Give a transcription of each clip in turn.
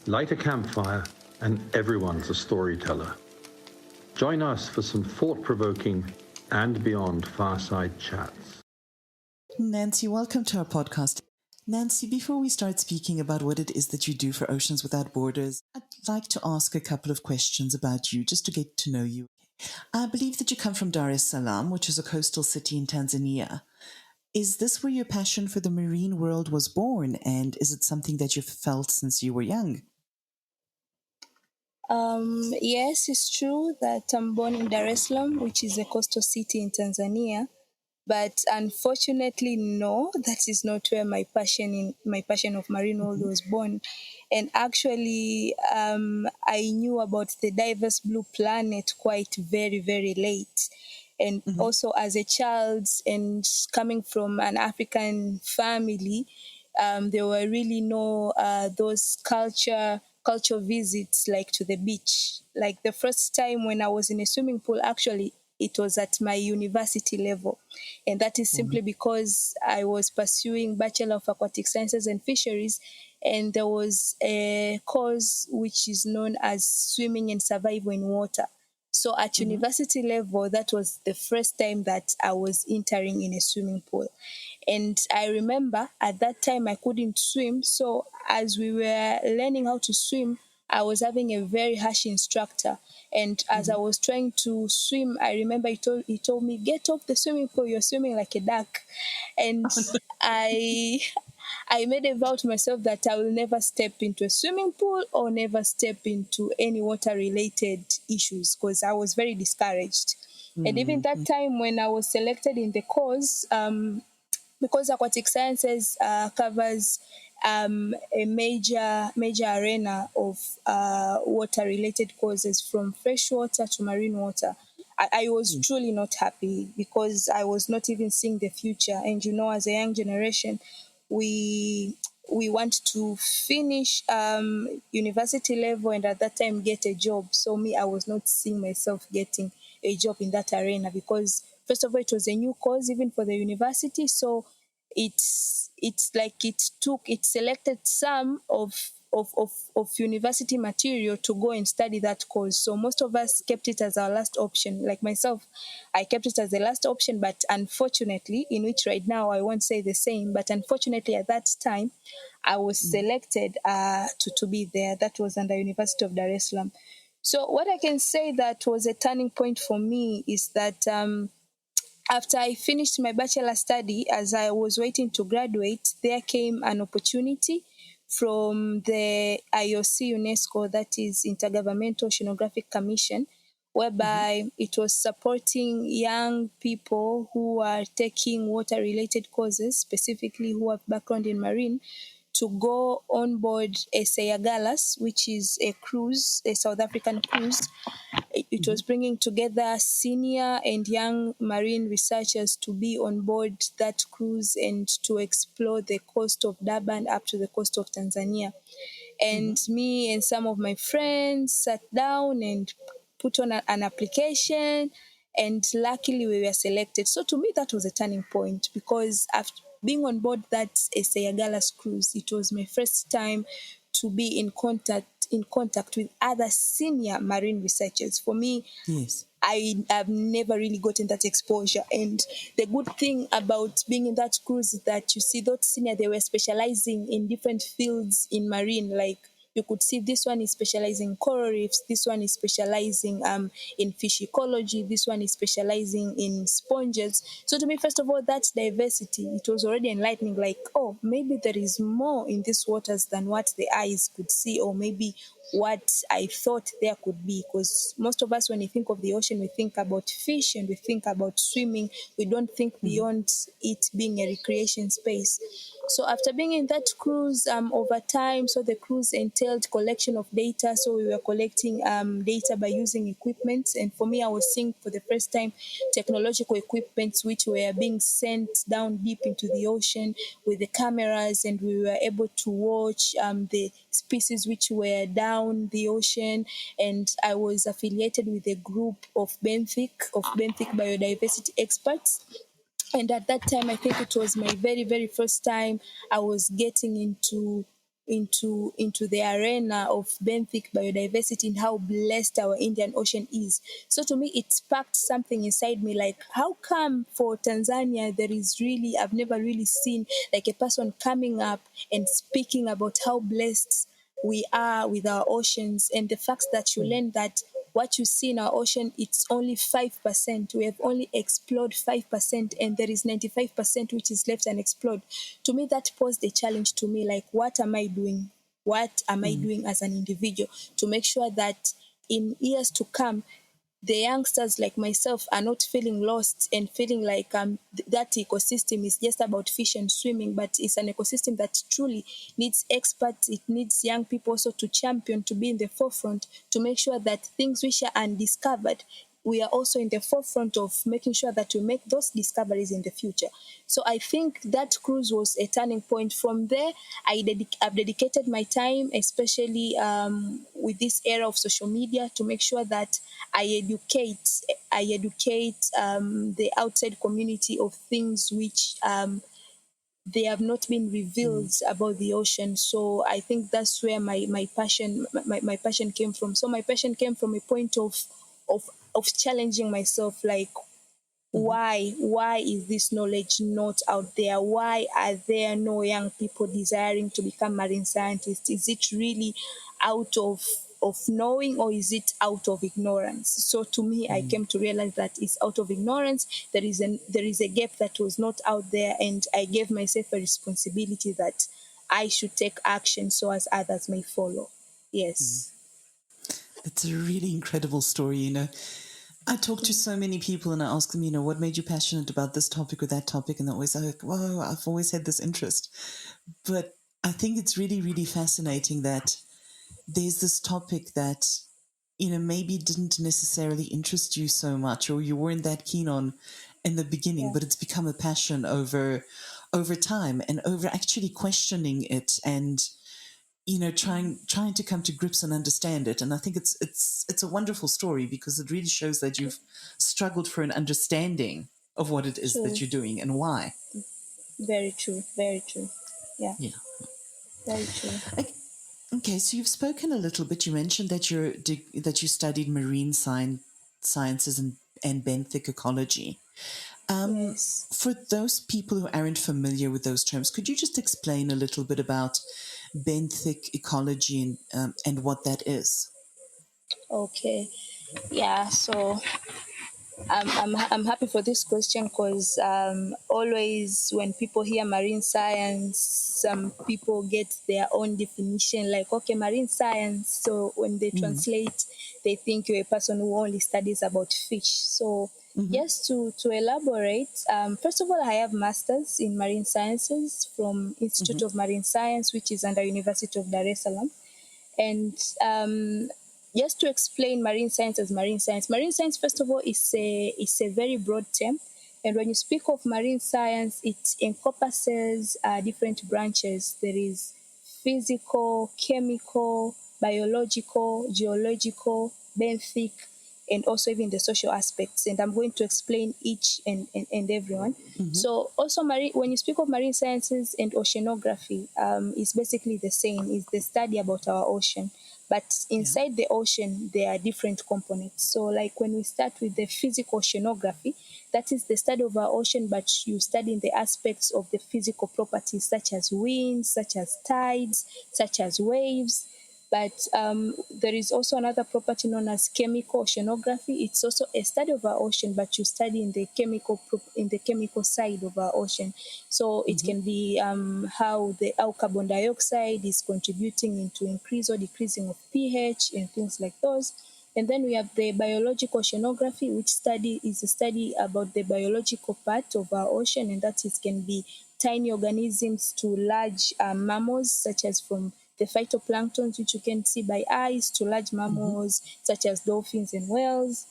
Light a campfire and everyone's a storyteller. Join us for some thought-provoking and beyond fireside chats. Nancy, welcome to our podcast. Nancy, before we start speaking about what it is that you do for Oceans Without Borders, I'd like to ask a couple of questions about you, just to get to know you. I believe that you come from Dar es Salaam, which is a coastal city in Tanzania. Is this where your passion for the marine world was born, and is it something that you've felt since you were young? Yes, it's true that I'm born in Dar es Salaam, which is a coastal city in Tanzania. But unfortunately, no, that is not where my passion of marine world was born. And actually, I knew about the diverse blue planet quite very, very late. And also as a child and coming from an African family, there were really no those culture visits like to the beach. Like the first time when I was in a swimming pool, actually, it was at my university level. And that is simply because I was pursuing Bachelor of Aquatic Sciences and Fisheries, and there was a course which is known as Swimming and Survival in Water. So at university level, that was the first time that I was entering in a swimming pool. And I remember at that time I couldn't swim. So as we were learning how to swim, I was having a very harsh instructor. And as I was trying to swim, I remember he told me, "Get off the swimming pool, you're swimming like a duck." And I made a vow to myself that I will never step into a swimming pool or never step into any water-related issues, because I was very discouraged. And even that time when I was selected in the course, because aquatic sciences covers a major arena of water-related courses, from freshwater to marine water. I was truly not happy because I was not even seeing the future. And as a young generation, we want to finish university level and at that time get a job. So me, I was not seeing myself getting a job in that arena because first of all, it was a new course even for the university. So it's like it selected some of university material to go and study that course. So most of us kept it as our last option. Like myself, I kept it as the last option, but unfortunately, in which right now I won't say the same, but unfortunately at that time, I was selected to be there. That was under University of Dar es Salaam. So what I can say that was a turning point for me is that after I finished my bachelor study, as I was waiting to graduate, there came an opportunity from the IOC UNESCO, that is Intergovernmental Oceanographic Commission, whereby it was supporting young people who are taking water-related courses, specifically who have background in marine, to go on board a Sayagalas, which is a cruise, a South African cruise. It was bringing together senior and young marine researchers to be on board that cruise and to explore the coast of Durban up to the coast of Tanzania. And me and some of my friends sat down and put on an application, and luckily we were selected. So to me, that was a turning point because after being on board that Sayagalas cruise, it was my first time to be in contact with other senior marine researchers. For me, I have never really gotten that exposure. And the good thing about being in that cruise is that you see those senior, they were specializing in different fields in marine. Like you could see this one is specializing in coral reefs, this one is specializing in fish ecology, this one is specializing in sponges. So to me, first of all, that's diversity. It was already enlightening, like, oh, maybe there is more in these waters than what the eyes could see, or maybe what I thought there could be. Because most of us, when we think of the ocean, we think about fish and we think about swimming. We don't think beyond it being a recreation space. So after being in that cruise over time, so the cruise entailed collection of data. So we were collecting data by using equipment. And for me, I was seeing for the first time technological equipments which were being sent down deep into the ocean with the cameras, and we were able to watch the species which were down the ocean. And I was affiliated with a group of benthic biodiversity experts. And at that time, I think it was my very, very first time I was getting into into the arena of benthic biodiversity and how blessed our Indian Ocean is. So to me, it sparked something inside me, like how come for Tanzania there is really, I've never really seen like a person coming up and speaking about how blessed we are with our oceans, and the fact that you learn that what you see in our ocean, it's only 5%. We have only explored 5%, and there is 95% which is left unexplored. To me, that posed a challenge to me, like, what am I doing? What am I doing as an individual to make sure that in years to come, the youngsters like myself are not feeling lost and feeling like that ecosystem is just about fish and swimming, but it's an ecosystem that truly needs experts. It needs young people also to champion, to be in the forefront, to make sure that things which are undiscovered, we are also in the forefront of making sure that we make those discoveries in the future. So I think that cruise was a turning point. From there, I've dedicated my time, especially with this era of social media, to make sure that I educate the outside community of things which they have not been revealed about the ocean. So I think that's where my passion came from. So my passion came from a point of of challenging myself, like why is this knowledge not out there? Why are there no young people desiring to become marine scientists? Is it really out of knowing, or is it out of ignorance? So to me, I came to realize that it's out of ignorance. There is a gap that was not out there, and I gave myself a responsibility that I should take action so as others may follow. Yes. It's a really incredible story, I talk to so many people and I ask them, what made you passionate about this topic or that topic? And they're always like, whoa, I've always had this interest. But I think it's really, really fascinating that there's this topic that, maybe didn't necessarily interest you so much, or you weren't that keen on in the beginning, but it's become a passion over time, and over actually questioning it, and trying to come to grips and understand it. And I think it's a wonderful story, because it really shows that you've struggled for an understanding of what it is that True. you're doing and why. Very true. Very true. Yeah. Yeah. Very true. Okay, so you've spoken a little bit. You mentioned that you studied marine sciences and benthic ecology. Yes. For those people who aren't familiar with those terms, could you just explain a little bit about benthic ecology and what that is? Okay. Yeah. So I'm happy for this question, because always when people hear marine science, some people get their own definition, like, okay, marine science. So when they translate, they think you're a person who only studies about fish. So just to elaborate, first of all, I have masters in marine sciences from Institute of Marine Science, which is under University of Dar es Salaam. And just to explain marine science as marine science, first of all, is a very broad term. And when you speak of marine science, it encompasses different branches. There is physical, chemical, biological, geological, benthic, and also even the social aspects. And I'm going to explain each and every one. So also when you speak of marine sciences and oceanography, it's basically the same. It's the study about our ocean. But inside the ocean, there are different components. So like when we start with the physical oceanography, that is the study of our ocean, but you study the aspects of the physical properties, such as winds, such as tides, such as waves. But there is also another property known as chemical oceanography. It's also a study of our ocean, but you study in the chemical side of our ocean. So it can be how carbon dioxide is contributing into increase or decreasing of pH and things like those. And then we have the biological oceanography, which is a study about the biological part of our ocean, and that can be tiny organisms to large mammals, such as from the phytoplanktons, which you can see by eyes, to large mammals such as dolphins and whales.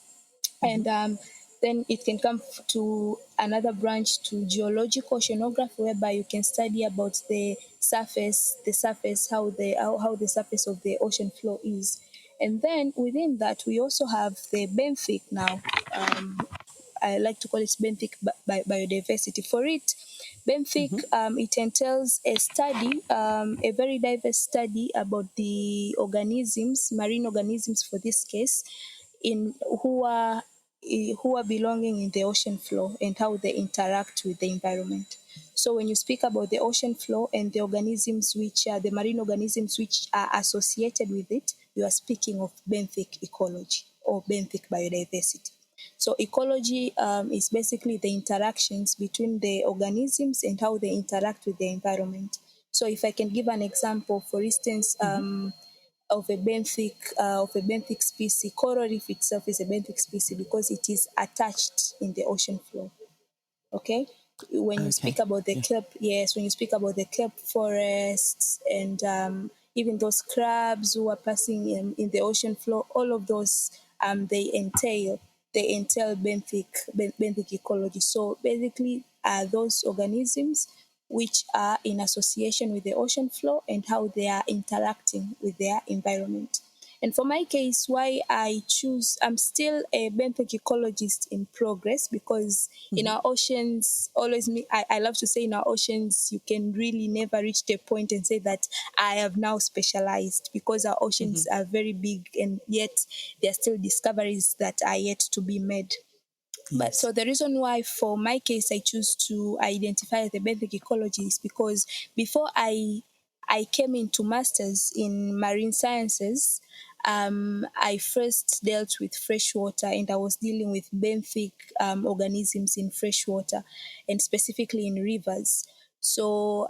And then it can come to another branch, to geological oceanography, whereby you can study about the surface, how the surface of the ocean floor is. And then within that, we also have the benthic now. I like to call it benthic biodiversity. For it, Benthic, it entails a study, a very diverse study about the organisms, marine organisms for this case, in who are belonging in the ocean floor and how they interact with the environment. So when you speak about the ocean floor and the organisms which are the marine organisms which are associated with it, you are speaking of benthic ecology or benthic biodiversity. So ecology is basically the interactions between the organisms and how they interact with the environment. So if I can give an example, for instance, of a benthic species, coral reef itself is a benthic species because it is attached in the ocean floor. Okay, when you speak Okay. about the kelp, yes, when you speak about the kelp forests and even those crabs who are passing in the ocean floor, all of those they entail benthic ecology. So basically, those organisms which are in association with the ocean floor and how they are interacting with their environment. And for my case, why I'm still a benthic ecologist in progress because in our oceans, I love to say in our oceans, you can really never reach the point and say that I have now specialized because our oceans are very big and yet there are still discoveries that are yet to be made. But so the reason why, for my case, I choose to identify as a benthic ecology is because before I came into masters in marine sciences, I first dealt with freshwater and I was dealing with benthic organisms in freshwater and specifically in rivers. So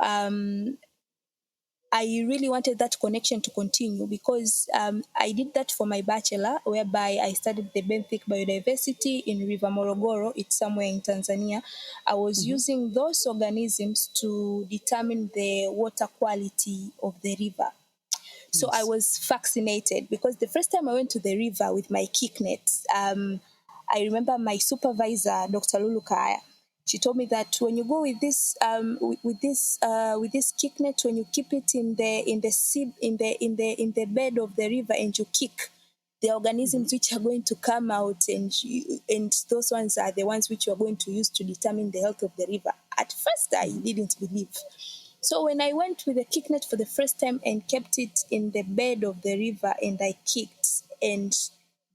I really wanted that connection to continue because I did that for my bachelor, whereby I studied the benthic biodiversity in River Morogoro. It's somewhere in Tanzania. I was using those organisms to determine the water quality of the river. So I was fascinated because the first time I went to the river with my kick nets, I remember my supervisor, Dr. Lulu Kaya. She told me that when you go with this with this kick net, when you keep it in the bed of the river and you kick, the organisms which are going to come out and those ones are the ones which you are going to use to determine the health of the river. At first, I didn't believe. So when I went with the kick net for the first time and kept it in the bed of the river and I kicked and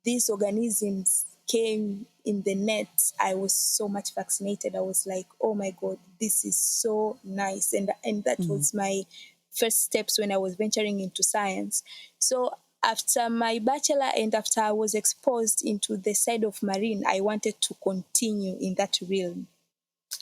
these organisms came in the net, I was so much fascinated. I was like, oh my God, this is so nice. And that was my first steps when I was venturing into science. So after my bachelor and after I was exposed into the side of marine, I wanted to continue in that realm.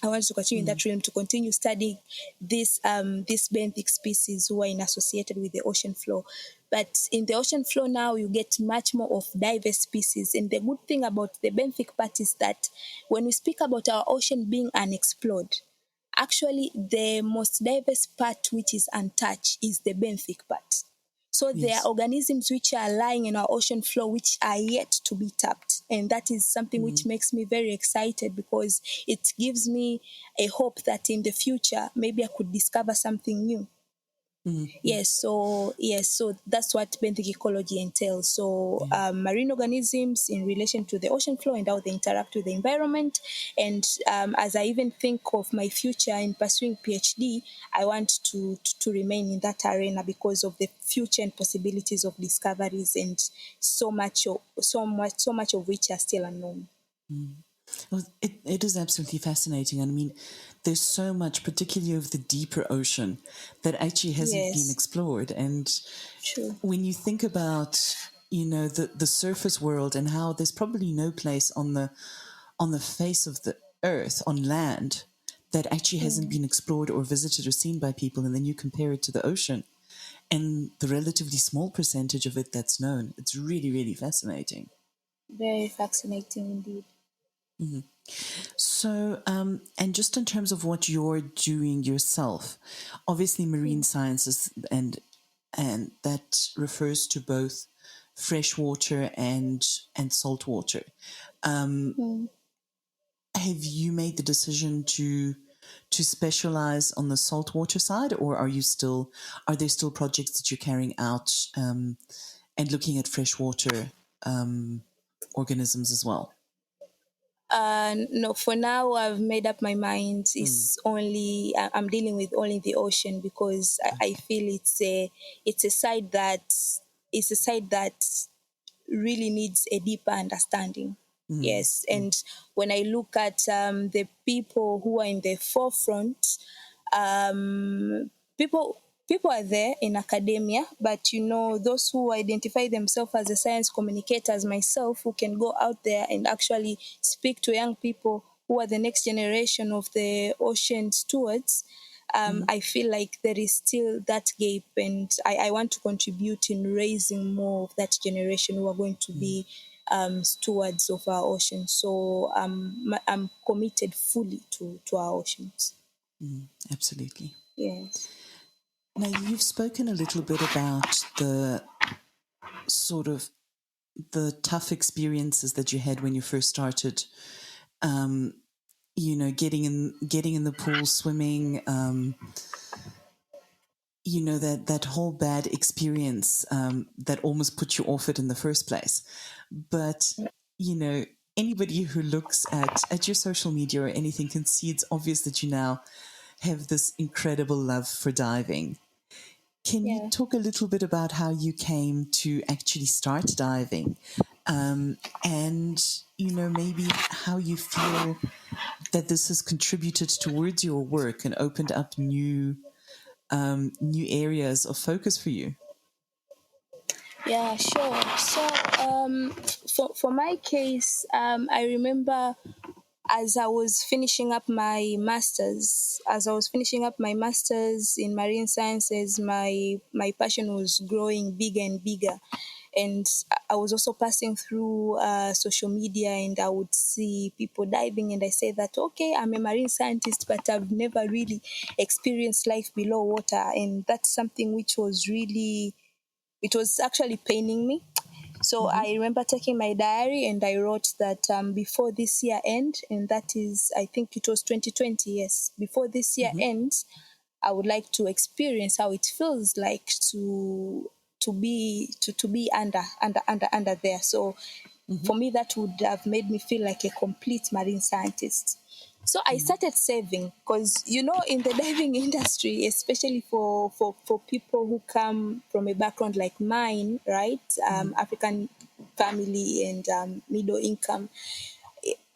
I wanted to continue in that realm to continue studying these benthic species who are associated with the ocean floor. But in the ocean floor now, you get much more of diverse species. And the good thing about the benthic part is that when we speak about our ocean being unexplored, actually the most diverse part which is untouched is the benthic part. So there are organisms which are lying in our ocean floor which are yet to be tapped. And that is something which makes me very excited because it gives me a hope that in the future, maybe I could discover something new. So that's what benthic ecology entails. So marine organisms in relation to the ocean floor and how they interact with the environment. And as I even think of my future in pursuing PhD, I want to remain in that arena because of the future and possibilities of discoveries and so much of which are still unknown. Well, it is absolutely fascinating. I mean, there's so much, particularly of the deeper ocean, that actually hasn't been explored. And when you think about, the surface world and how there's probably no place on the face of the earth, on land, that actually hasn't been explored or visited or seen by people, and then you compare it to the ocean and the relatively small percentage of it that's known. It's really, really fascinating. Very fascinating indeed. So, and just in terms of what you're doing yourself, obviously marine sciences and that refers to both freshwater and saltwater. Have you made the decision to specialize on the saltwater side, or are there still projects that you're carrying out and looking at freshwater organisms as well? No, for now I've made up my mind. It's only I'm dealing with only the ocean because I feel it's a side that it's a side that really needs a deeper understanding. Yes, and when I look at the people who are in the forefront, um, people people are there in academia, but those who identify themselves as a science communicators, myself, who can go out there and actually speak to young people who are the next generation of the ocean stewards. I feel like there is still that gap, and I want to contribute in raising more of that generation who are going to be stewards of our oceans. So I'm committed fully to our oceans. Absolutely. Yes. Now, you've spoken a little bit about the sort of the tough experiences that you had when you first started, getting in the pool, swimming, that whole bad experience that almost put you off it in the first place. But, anybody who looks at your social media or anything can see it's obvious that you now have this incredible love for diving. Can you Yeah. talk a little bit about how you came to actually start diving, and maybe how you feel that this has contributed towards your work and opened up new areas of focus for you? Yeah, sure. So, for my case, I remember as I was finishing up my masters in marine sciences, my passion was growing bigger and bigger, and I was also passing through social media, and I would see people diving, and I say that okay, I'm a marine scientist, but I've never really experienced life below water, and that's something which was really, it was actually paining me. So I remember taking my diary and I wrote that before this year end, and that is, I think it was 2020, yes, before this year ends, I would like to experience how it feels like to be under there. So for me, that would have made me feel like a complete marine scientist. So I started saving because, in the diving industry, especially for people who come from a background like mine, right? African family and middle income,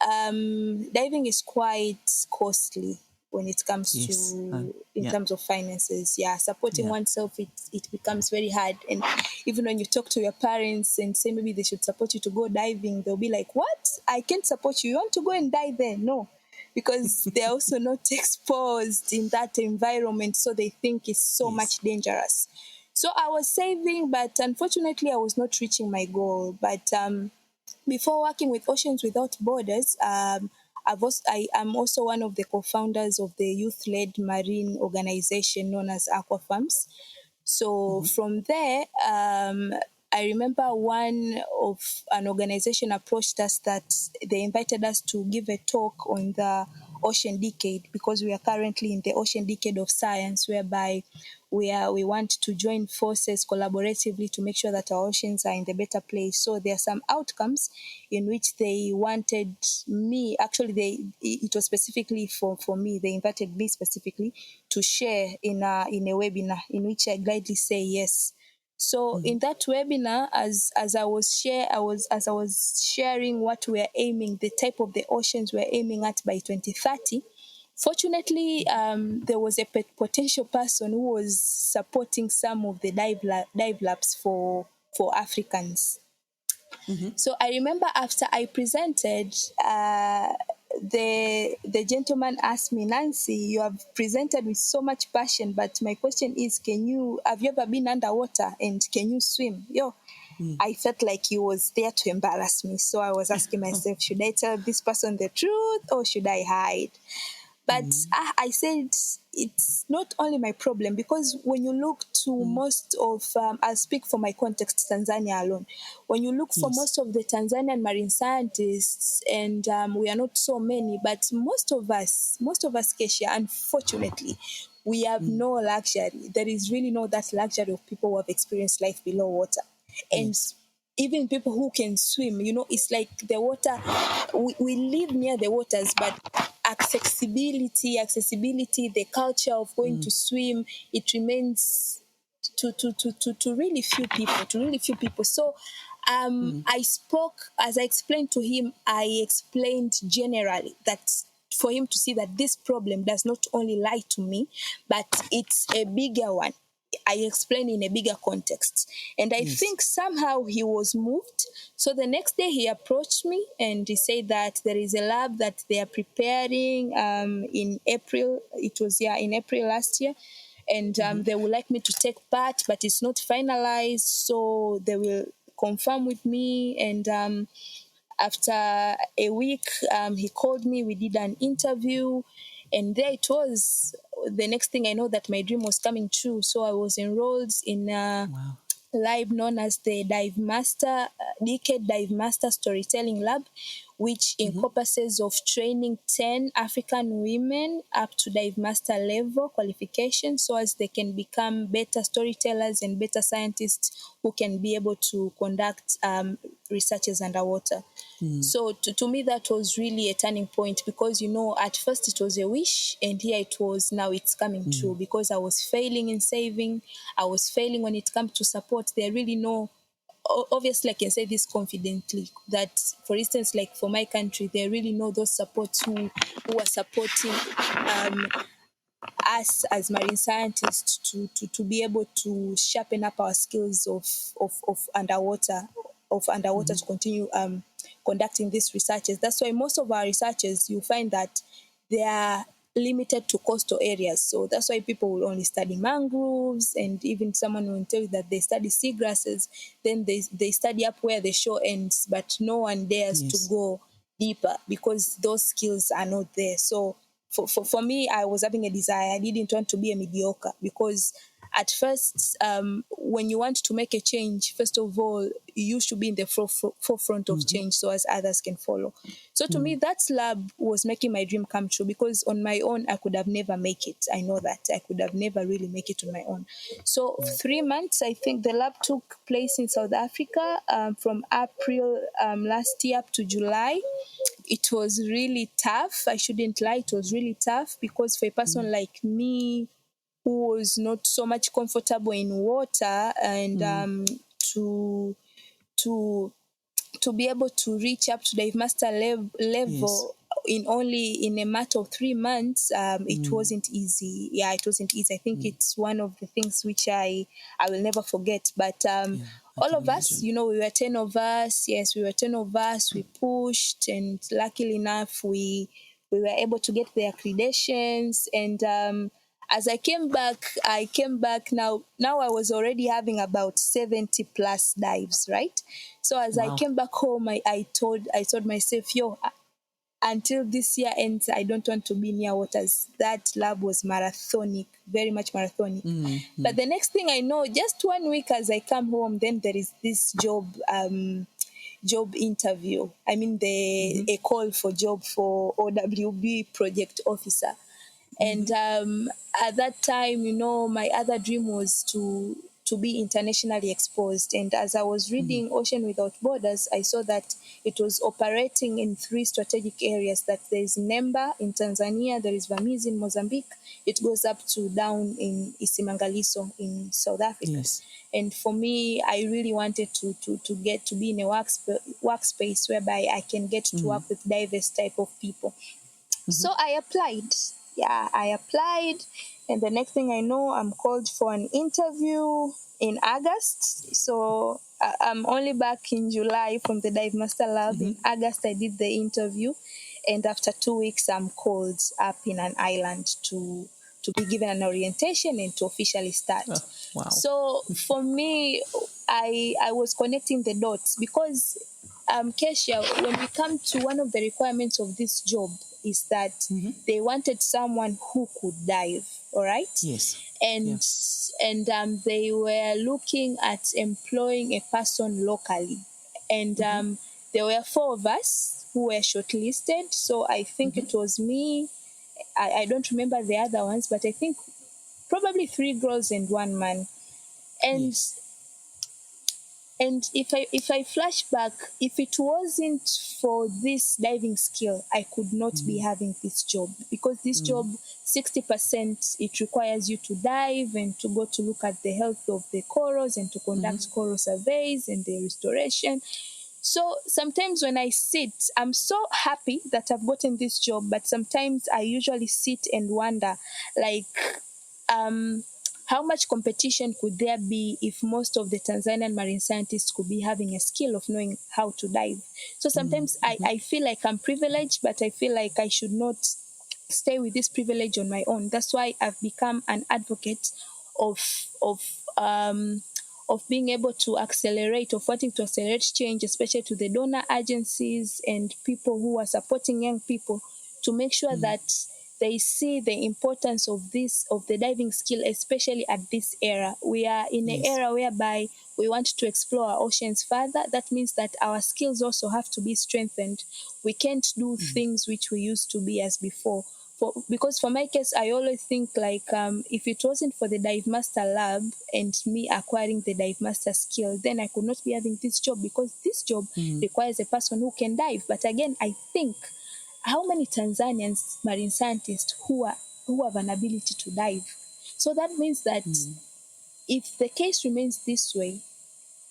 diving is quite costly when it comes Yes. to in Yeah. terms of finances. Yeah, supporting Yeah. oneself, it becomes very hard. And even when you talk to your parents and say maybe they should support you to go diving, they'll be like, what? I can't support you. You want to go and dive there? No, because they're also not exposed in that environment, so they think it's so Yes. much dangerous. So I was saving, but unfortunately I was not reaching my goal. But before working with Oceans Without Borders, I am also one of the co-founders of the youth-led marine organization known as Aquafarms. So from there, I remember one of an organization approached us that they invited us to give a talk on the ocean decade, because we are currently in the ocean decade of science, whereby we want to join forces collaboratively to make sure that our oceans are in the better place. So there are some outcomes in which they wanted me, actually it was specifically for me, they invited me specifically to share in a webinar, in which I gladly say yes. So in that webinar, as I was sharing what we're aiming, the type of the oceans we're aiming at by 2030. Fortunately, there was a potential person who was supporting some of the dive labs for Africans. So I remember after I presented, the gentleman asked me, Nancy, you have presented with so much passion, but my question is, have you ever been underwater and can you swim? I felt like he was there to embarrass me. So I was asking myself, should I tell this person the truth or should I hide? But I said it's not only my problem, because when you look to most of, I'll speak for my context, Tanzania alone. When you look for Yes. most of the Tanzanian marine scientists, and we are not so many, but most of us, Kesia, unfortunately, we have no luxury. There is really no that luxury of people who have experienced life below water. And Yes. even people who can swim, it's like the water, we live near the waters, but accessibility, the culture of going to swim, it remains to really few people. So as I explained to him, I explained generally that for him to see that this problem does not only lie to me, but it's a bigger one. I explained in a bigger context. And I think somehow he was moved. So the next day he approached me and he said that there is a lab that they are preparing in April. It was in April last year. And they would like me to take part, but it's not finalized. So they will confirm with me. And after a week, he called me. We did an interview. And there it was. The next thing I know that my dream was coming true. So I was enrolled in a lab known as the Decade Dive Master Storytelling Lab, which encompasses of training 10 African women up to dive master level qualification, so as they can become better storytellers and better scientists who can be able to conduct researches underwater. So to me, that was really a turning point because, at first it was a wish and here now it's coming true because I was failing in saving. I was failing when it comes to support. There really obviously I can say this confidently that, for instance, like for my country, they really know those supports who are supporting us as marine scientists to be able to sharpen up our skills of underwater to continue conducting these researches. That's why most of our researchers, you find that they are limited to coastal areas. So that's why people will only study mangroves, and even someone will tell you that they study seagrasses, then they study up where the shore ends, but no one dares to go deeper because those skills are not there. So for me, I was having a desire. I didn't want to be a mediocre because at first, when you want to make a change, first of all, you should be in the forefront of change so as others can follow. So to me, that lab was making my dream come true because on my own, I could have never make it. I know that. I could have never really make it on my own. So 3 months, I think the lab took place in South Africa from April last year up to July. It was really tough. I shouldn't lie. It was really tough because for a person like me, who was not so much comfortable in water, and to be able to reach up to dive master level in a matter of 3 months, it wasn't easy. Yeah, it wasn't easy. I think it's one of the things which I will never forget. But all of us, we were 10 of us. Yes, we were 10 of us. We pushed, and luckily enough, we were able to get the accreditations. And as I came back now I was already having about 70 plus dives, right? So as I came back home, I told myself, until this year ends, I don't want to be near waters. That lab was marathonic, very much marathonic. But the next thing I know, just 1 week as I come home, then there is this job interview. I mean, a call for job for OWB project officer. And at that time, my other dream was to be internationally exposed. And as I was reading Ocean Without Borders, I saw that it was operating in 3 strategic areas. That there is Mnemba in Tanzania, there is Vamizi in Mozambique, it goes up to down in Isimangaliso in South Africa. Yes. And for me, I really wanted to get to be in a workspace whereby I can get to work with diverse type of people. So I applied. I applied, and the next thing I know, I'm called for an interview in August. So I'm only back in July from the Dive Master Lab. In August, I did the interview, and after 2 weeks, I'm called up in an island to be given an orientation and to officially start. Oh, wow. So for me, I was connecting the dots because, Kesha, when we come to one of the requirements of this job, is that they wanted someone who could dive, all right? Yes. And they were looking at employing a person locally. And there were 4 of us who were shortlisted. So I think it was me. I don't remember the other ones, but I think probably 3 girls and 1 man. And And if I flash back, if it wasn't for this diving skill, I could not be having this job, because this job, 60% it requires you to dive and to go to look at the health of the corals and to conduct coral surveys and the restoration. So sometimes when I sit, I'm so happy that I've gotten this job, but sometimes I usually sit and wonder, like, how much competition could there be if most of the Tanzanian marine scientists could be having a skill of knowing how to dive? So sometimes I feel like I'm privileged, but I feel like I should not stay with this privilege on my own. That's why I've become an advocate of of um, of being able to accelerate, of wanting to accelerate change, especially to the donor agencies and people who are supporting young people, to make sure that they see the importance of this, of the diving skill, especially at this era. We are in an era whereby we want to explore our oceans further. That means that our skills also have to be strengthened. We can't do things which we used to be as before. Because for my case, I always think like, if it wasn't for the Dive Master Lab and me acquiring the Dive Master skill, then I could not be having this job, because this job requires a person who can dive. But again, I think, how many Tanzanians marine scientists who have an ability to dive? So that means that if the case remains this way,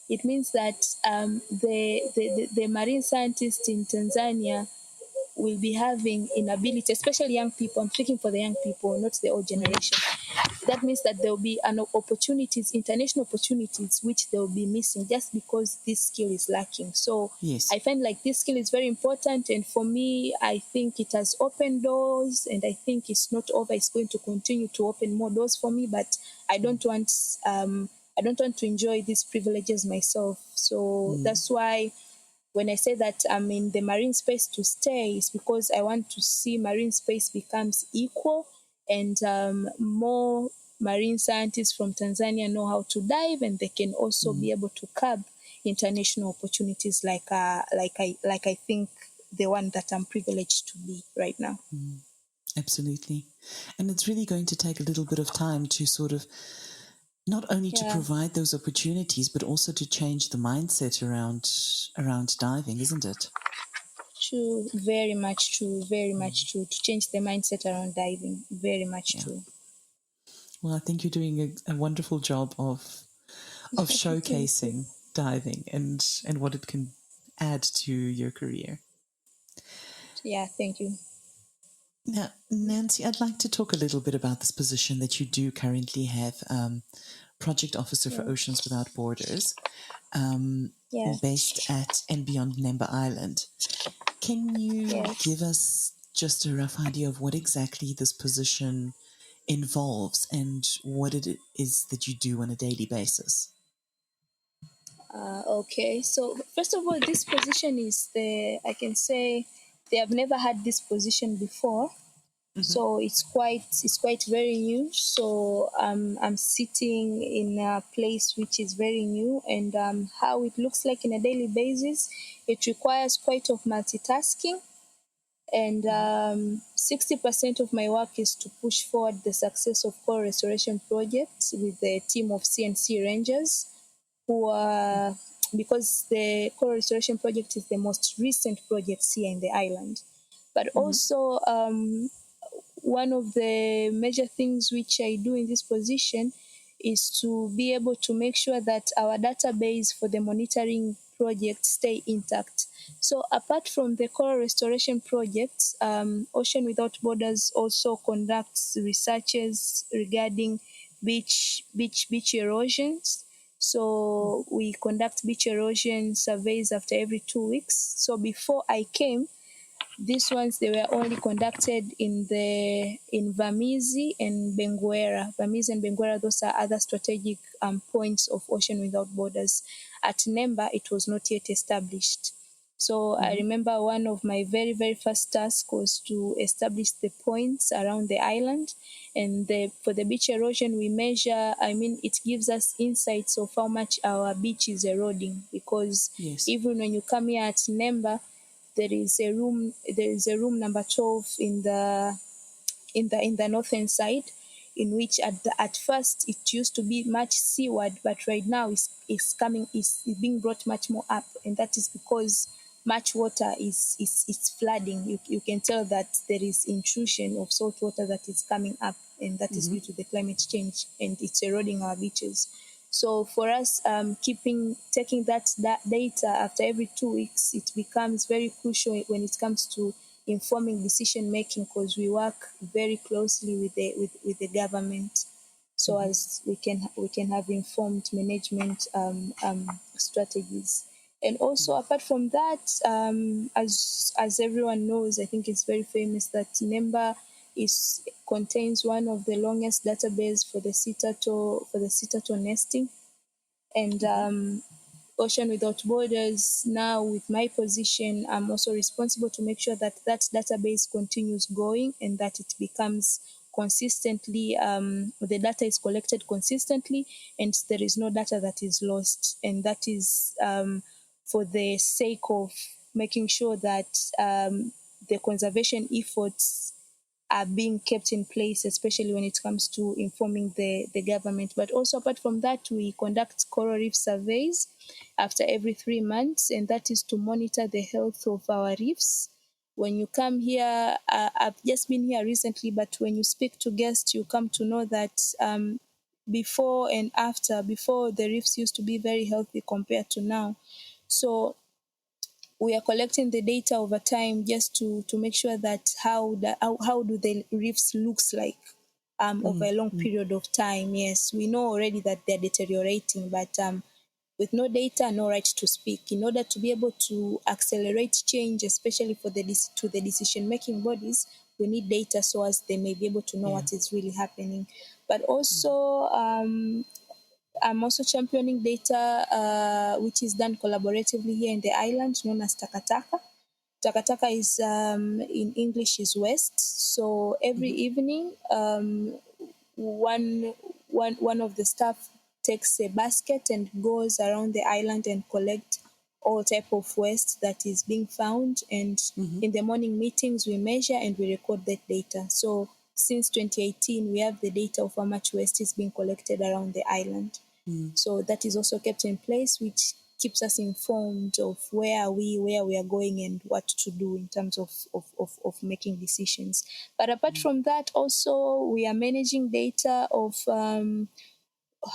it means that the marine scientists in Tanzania will be having inability, especially young people. I'm speaking for the young people, not the old generation. That means that there will be opportunities, international opportunities, which they will be missing just because this skill is lacking. So I find like this skill is very important, and for me, I think it has opened doors, and I think it's not over. It's going to continue to open more doors for me, but I don't want to enjoy these privileges myself. So that's why when I say that I'm in the marine space to stay, it's because I want to see marine space becomes equal, and more marine scientists from Tanzania know how to dive, and they can also be able to curb international opportunities like I think the one that I'm privileged to be right now. Absolutely. And it's really going to take a little bit of time to sort of not only to provide those opportunities, but also to change the mindset around diving, isn't it? True, very much true, very much true. To change the mindset around diving, very much true. Well, I think you're doing a wonderful job of showcasing diving and what it can add to your career. Yeah, thank you. Now, Nancy, I'd like to talk a little bit about this position that you do currently have, Project Officer for Oceans Without Borders, based at and beyond Mnemba Island. Can you give us just a rough idea of what exactly this position involves and what it is that you do on a daily basis? Okay, so first of all, this position is I can say they have never had this position before. So it's quite very new. So I'm sitting in a place which is very new, and how it looks like in a daily basis, it requires quite of multitasking, and 60% of my work is to push forward the success of coral restoration projects with the team of CNC Rangers, who are, because the coral restoration project is the most recent project here in the island. But also, one of the major things which I do in this position is to be able to make sure that our database for the monitoring project stay intact. So apart from the coral restoration projects, Ocean Without Borders also conducts researches regarding beach erosions. So we conduct beach erosion surveys after every 2 weeks. So before I came, these ones, they were only conducted in Vamizi and Benguera. Vamizi and Benguera, those are other strategic points of Ocean Without Borders. At Mnemba, it was not yet established. So I remember one of my very, very first tasks was to establish the points around the island. And for the beach erosion, we measure, it gives us insights of how much our beach is eroding. Because even when you come here at Mnemba, there is a room number 12 in the northern side. in which at first it used to be much seaward, but right now is being brought much more up, and that is because much water is flooding. You can tell that there is intrusion of salt water that is coming up, and that is due to the climate change, and it's eroding our beaches. So for us, taking that data after every 2 weeks, it becomes very crucial when it comes to informing decision making, because we work very closely with the government, so as we can have informed management strategies. And also, apart from that, as everyone knows, I think it's very famous that Mnemba contains one of the longest database for the sea turtle nesting. And Ocean Without Borders, now with my position, I'm also responsible to make sure that that database continues going and that it becomes consistently, the data is collected consistently and there is no data that is lost. And that is for the sake of making sure that the conservation efforts are being kept in place, especially when it comes to informing the government. But also, apart from that, we conduct coral reef surveys after every 3 months, and that is to monitor the health of our reefs. When you come here, I've just been here recently, but when you speak to guests, you come to know that before the reefs used to be very healthy compared to now. So we are collecting the data over time just to make sure that how do the reefs looks like over a long period of time. Yes, we know already that they're deteriorating, but with no data, no right to speak. In order to be able to accelerate change, especially for the decision-making bodies, we need data so as they may be able to know what is really happening. But also, I'm also championing data which is done collaboratively here in the island, known as Takataka. Takataka is in English is waste. So every evening, one of the staff takes a basket and goes around the island and collect all type of waste that is being found. And in the morning meetings, we measure and we record that data. So since 2018, we have the data of how much waste is being collected around the island. So that is also kept in place, which keeps us informed of where we are going and what to do in terms of making decisions. But apart from that, also we are managing data of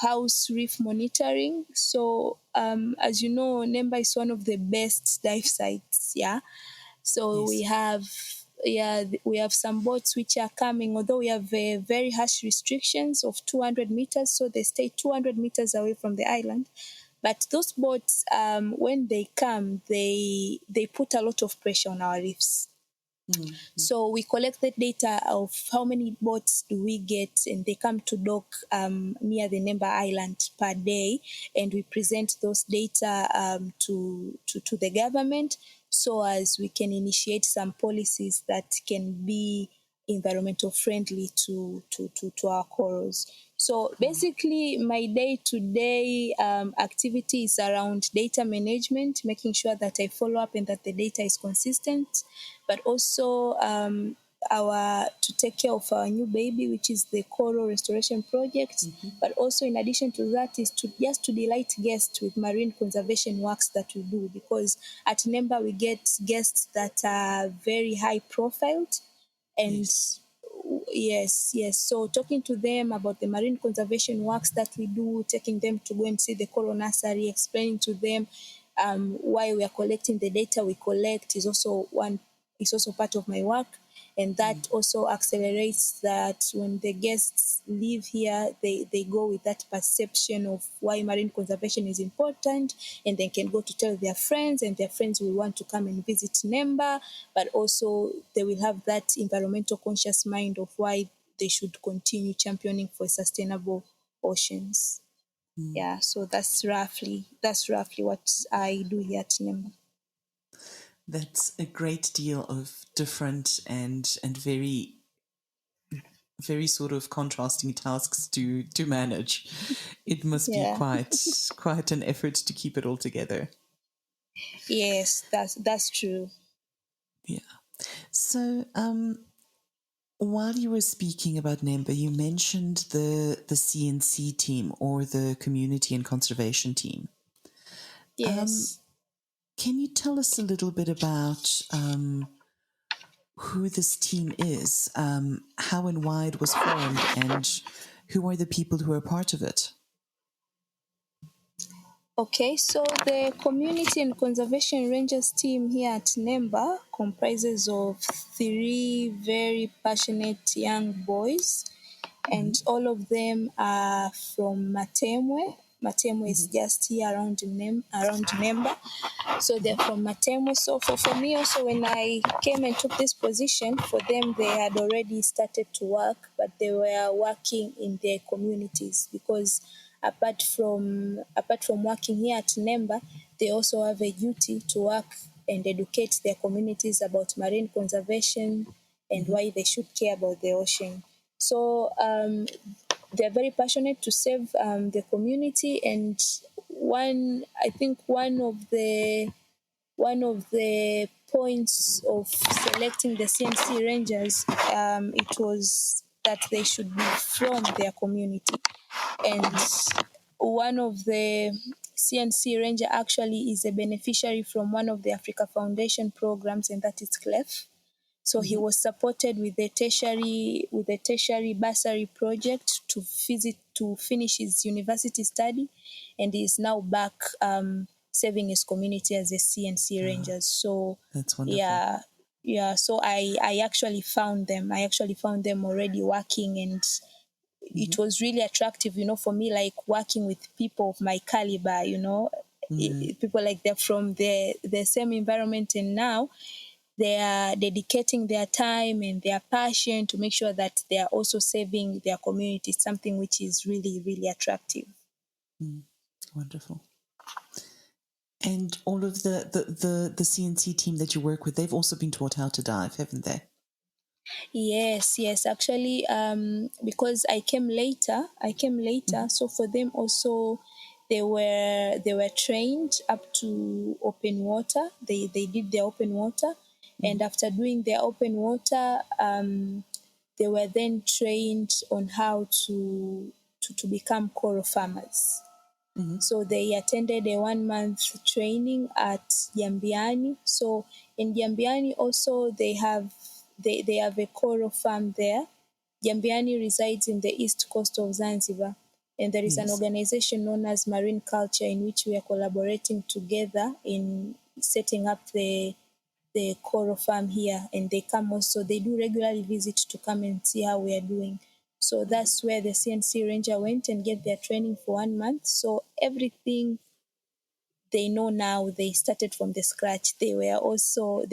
house reef monitoring. So as you know, Mnemba is one of the best dive sites. Yeah. So we have some boats which are coming, although we have very harsh restrictions of 200 meters, so they stay 200 meters away from the island. But those boats, when they come, they put a lot of pressure on our reefs. So we collect the data of how many boats do we get, and they come to dock near the Mnemba Island per day, and we present those data to the government, so as we can initiate some policies that can be environmental friendly to our corals. So basically, my day-to-day activity is around data management, making sure that I follow up and that the data is consistent, but also to take care of our new baby, which is the coral restoration project. But also, in addition to that, is to delight guests with marine conservation works that we do, because at Mnemba we get guests that are very high profiled. And yes. So talking to them about the marine conservation works that we do, taking them to go and see the coral nursery, explaining to them why we are collecting the data we collect is also part of my work. And that also accelerates that when the guests leave here, they go with that perception of why marine conservation is important, and they can go to tell their friends, and their friends will want to come and visit Mnemba, but also they will have that environmental conscious mind of why they should continue championing for sustainable oceans. Yeah, so that's roughly what I do here at Mnemba. That's a great deal of different and very, very sort of contrasting tasks to manage. It must be quite an effort to keep it all together. Yes, that's true. Yeah. So While you were speaking about Mnemba, you mentioned the CNC team, or the Community and Conservation Team. Yes. Can you tell us a little bit about who this team is, how and why it was formed, and who are the people who are part of it? Okay, so the Community and Conservation Rangers team here at Mnemba comprises of 3 very passionate young boys, and all of them are from Matemwe. Matemwe is just here around Mnemba. So they're from Matemwe. So for me also, when I came and took this position, for them they had already started to work, but they were working in their communities, because apart from working here at Mnemba, they also have a duty to work and educate their communities about marine conservation and why they should care about the ocean. So they're very passionate to save the community, and I think one of the points of selecting the CNC Rangers, it was that they should be from their community. And one of the CNC Ranger actually is a beneficiary from one of the Africa Foundation programs, and that is CLEF. So he was supported with a tertiary bursary project to finish his university study, and he is now back serving his community as a CNC Ranger. So That's wonderful. yeah. So I actually found them. Already working, and it was really attractive, for me, like working with people of my caliber, people like they're from the same environment, and now they are dedicating their time and their passion to make sure that they are also saving their community, something which is really, really attractive. Wonderful. And all of the CNC team that you work with, they've also been taught how to dive, haven't they? Yes. Actually, because I came later. So for them also, they were trained up to open water. They did their open water, and after doing their open water, they were then trained on how to become coral farmers. So they attended a 1-month training at Jambiani. So in Jambiani also they have a coral farm there. Jambiani resides in the east coast of Zanzibar, and there is an organization known as Marine Culture, in which we are collaborating together in setting up the coral farm here, and they do regularly visit to come and see how we are doing. So that's where the CNC Ranger went and get their training for 1 month. So everything they know now, they started from the scratch. They were also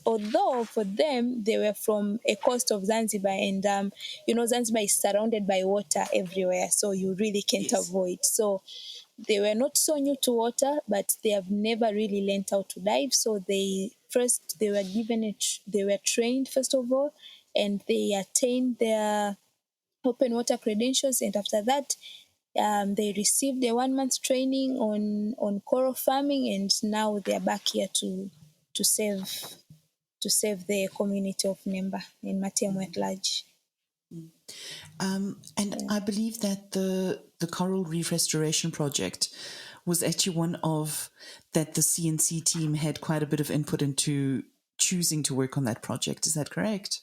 although for them they were from a coast of Zanzibar, and Zanzibar is surrounded by water everywhere, so you really can't avoid. So they were not so new to water, but they have never really learned how to dive. So they were trained first of all, and they attained their open water credentials, and after that they received a 1-month training on coral farming, and now they are back here to save the community of Mnemba and Matemo at large. And I believe that the Coral Reef Restoration Project was actually one of that the CNC team had quite a bit of input into choosing to work on that project. Is that correct?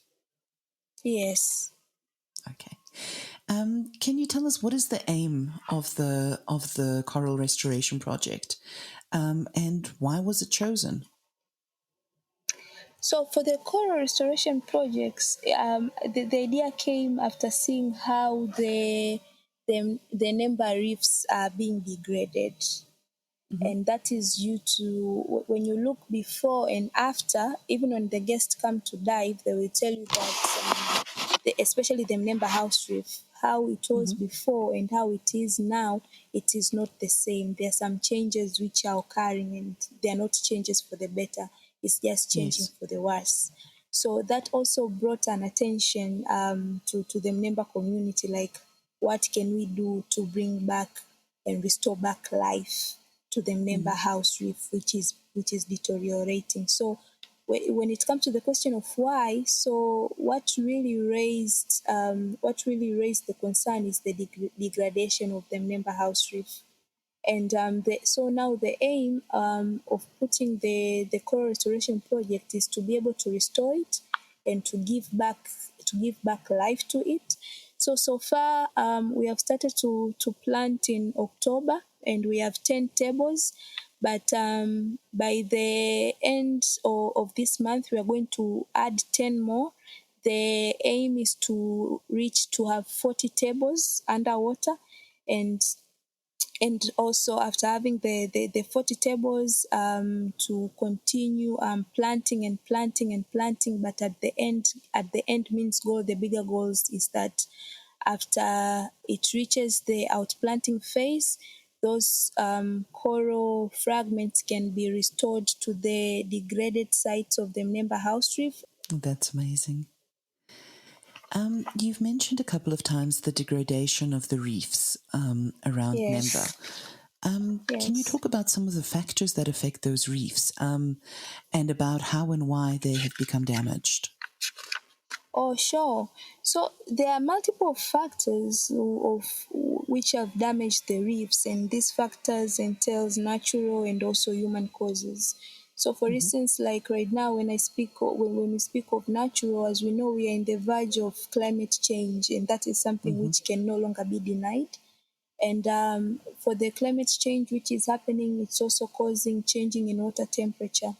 Yes. Okay. Can you tell us what is the aim of the Coral Restoration Project, and why was it chosen? So for the coral restoration projects, the idea came after seeing how the Mnemba reefs are being degraded. And that is due to, when you look before and after, even when the guests come to dive, they will tell you that, especially the Mnemba house reef, how it was before and how it is now, it is not the same. There are some changes which are occurring, and they are not changes for the better. It's just changing for the worse. So that also brought an attention to the Mnemba community, like what can we do to bring back and restore back life to the Mnemba house reef, which is deteriorating. So when it comes to the question of why, so what really raised the concern is the degradation of the Mnemba House Reef. And so now the aim of putting the coral restoration project is to be able to restore it and to give back life to it. So far we have started to plant in October, and we have 10 tables. But by the end of this month, we are going to add 10 more. The aim is to have 40 tables underwater, and also after having the 40 tables, to continue planting and planting and planting. But at the end means goal, the bigger goals is that after it reaches the outplanting phase, those coral fragments can be restored to the degraded sites of the Mnemba House Reef. That's amazing. You've mentioned a couple of times the degradation of the reefs around Mnemba. Can you talk about some of the factors that affect those reefs, and about how and why they have become damaged? Oh, sure. So there are multiple factors of which have damaged the reefs, and these factors entails natural and also human causes. So, for instance, like right now, when we speak of natural, as we know, we are in the verge of climate change, and that is something which can no longer be denied. And for the climate change which is happening, it's also causing changing in water temperature.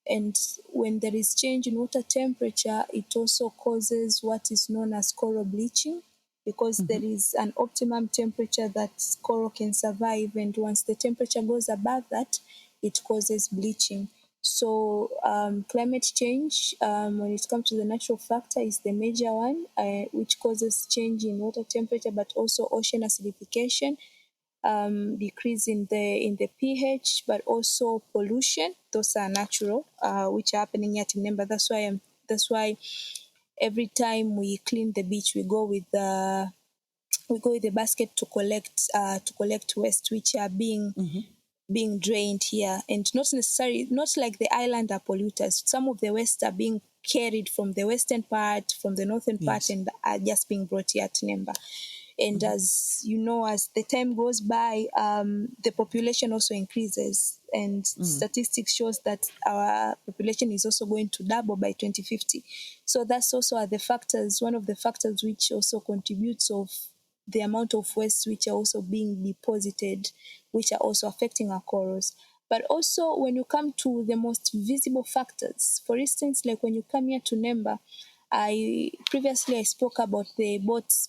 And when there is change in water temperature, it also causes what is known as coral bleaching, because there is an optimum temperature that coral can survive. And once the temperature goes above that, it causes bleaching. So climate change, when it comes to the natural factor, is the major one, which causes change in water temperature, but also ocean acidification, decrease in the pH, but also pollution. Those are natural, which are happening at Mnemba. That's why every time we clean the beach, we go with the basket to collect waste, which are being drained here, and not like the island are polluters. Some of the waste are being carried from the western part, from the northern part, and are just being brought here at Mnemba. And as you know, as the time goes by, the population also increases, and statistics shows that our population is also going to double by 2050. So that's also one of the factors which also contributes of the amount of waste which are also being deposited, which are also affecting our corals. But also when you come to the most visible factors, for instance, like when you come here to Mnemba, I spoke about the boats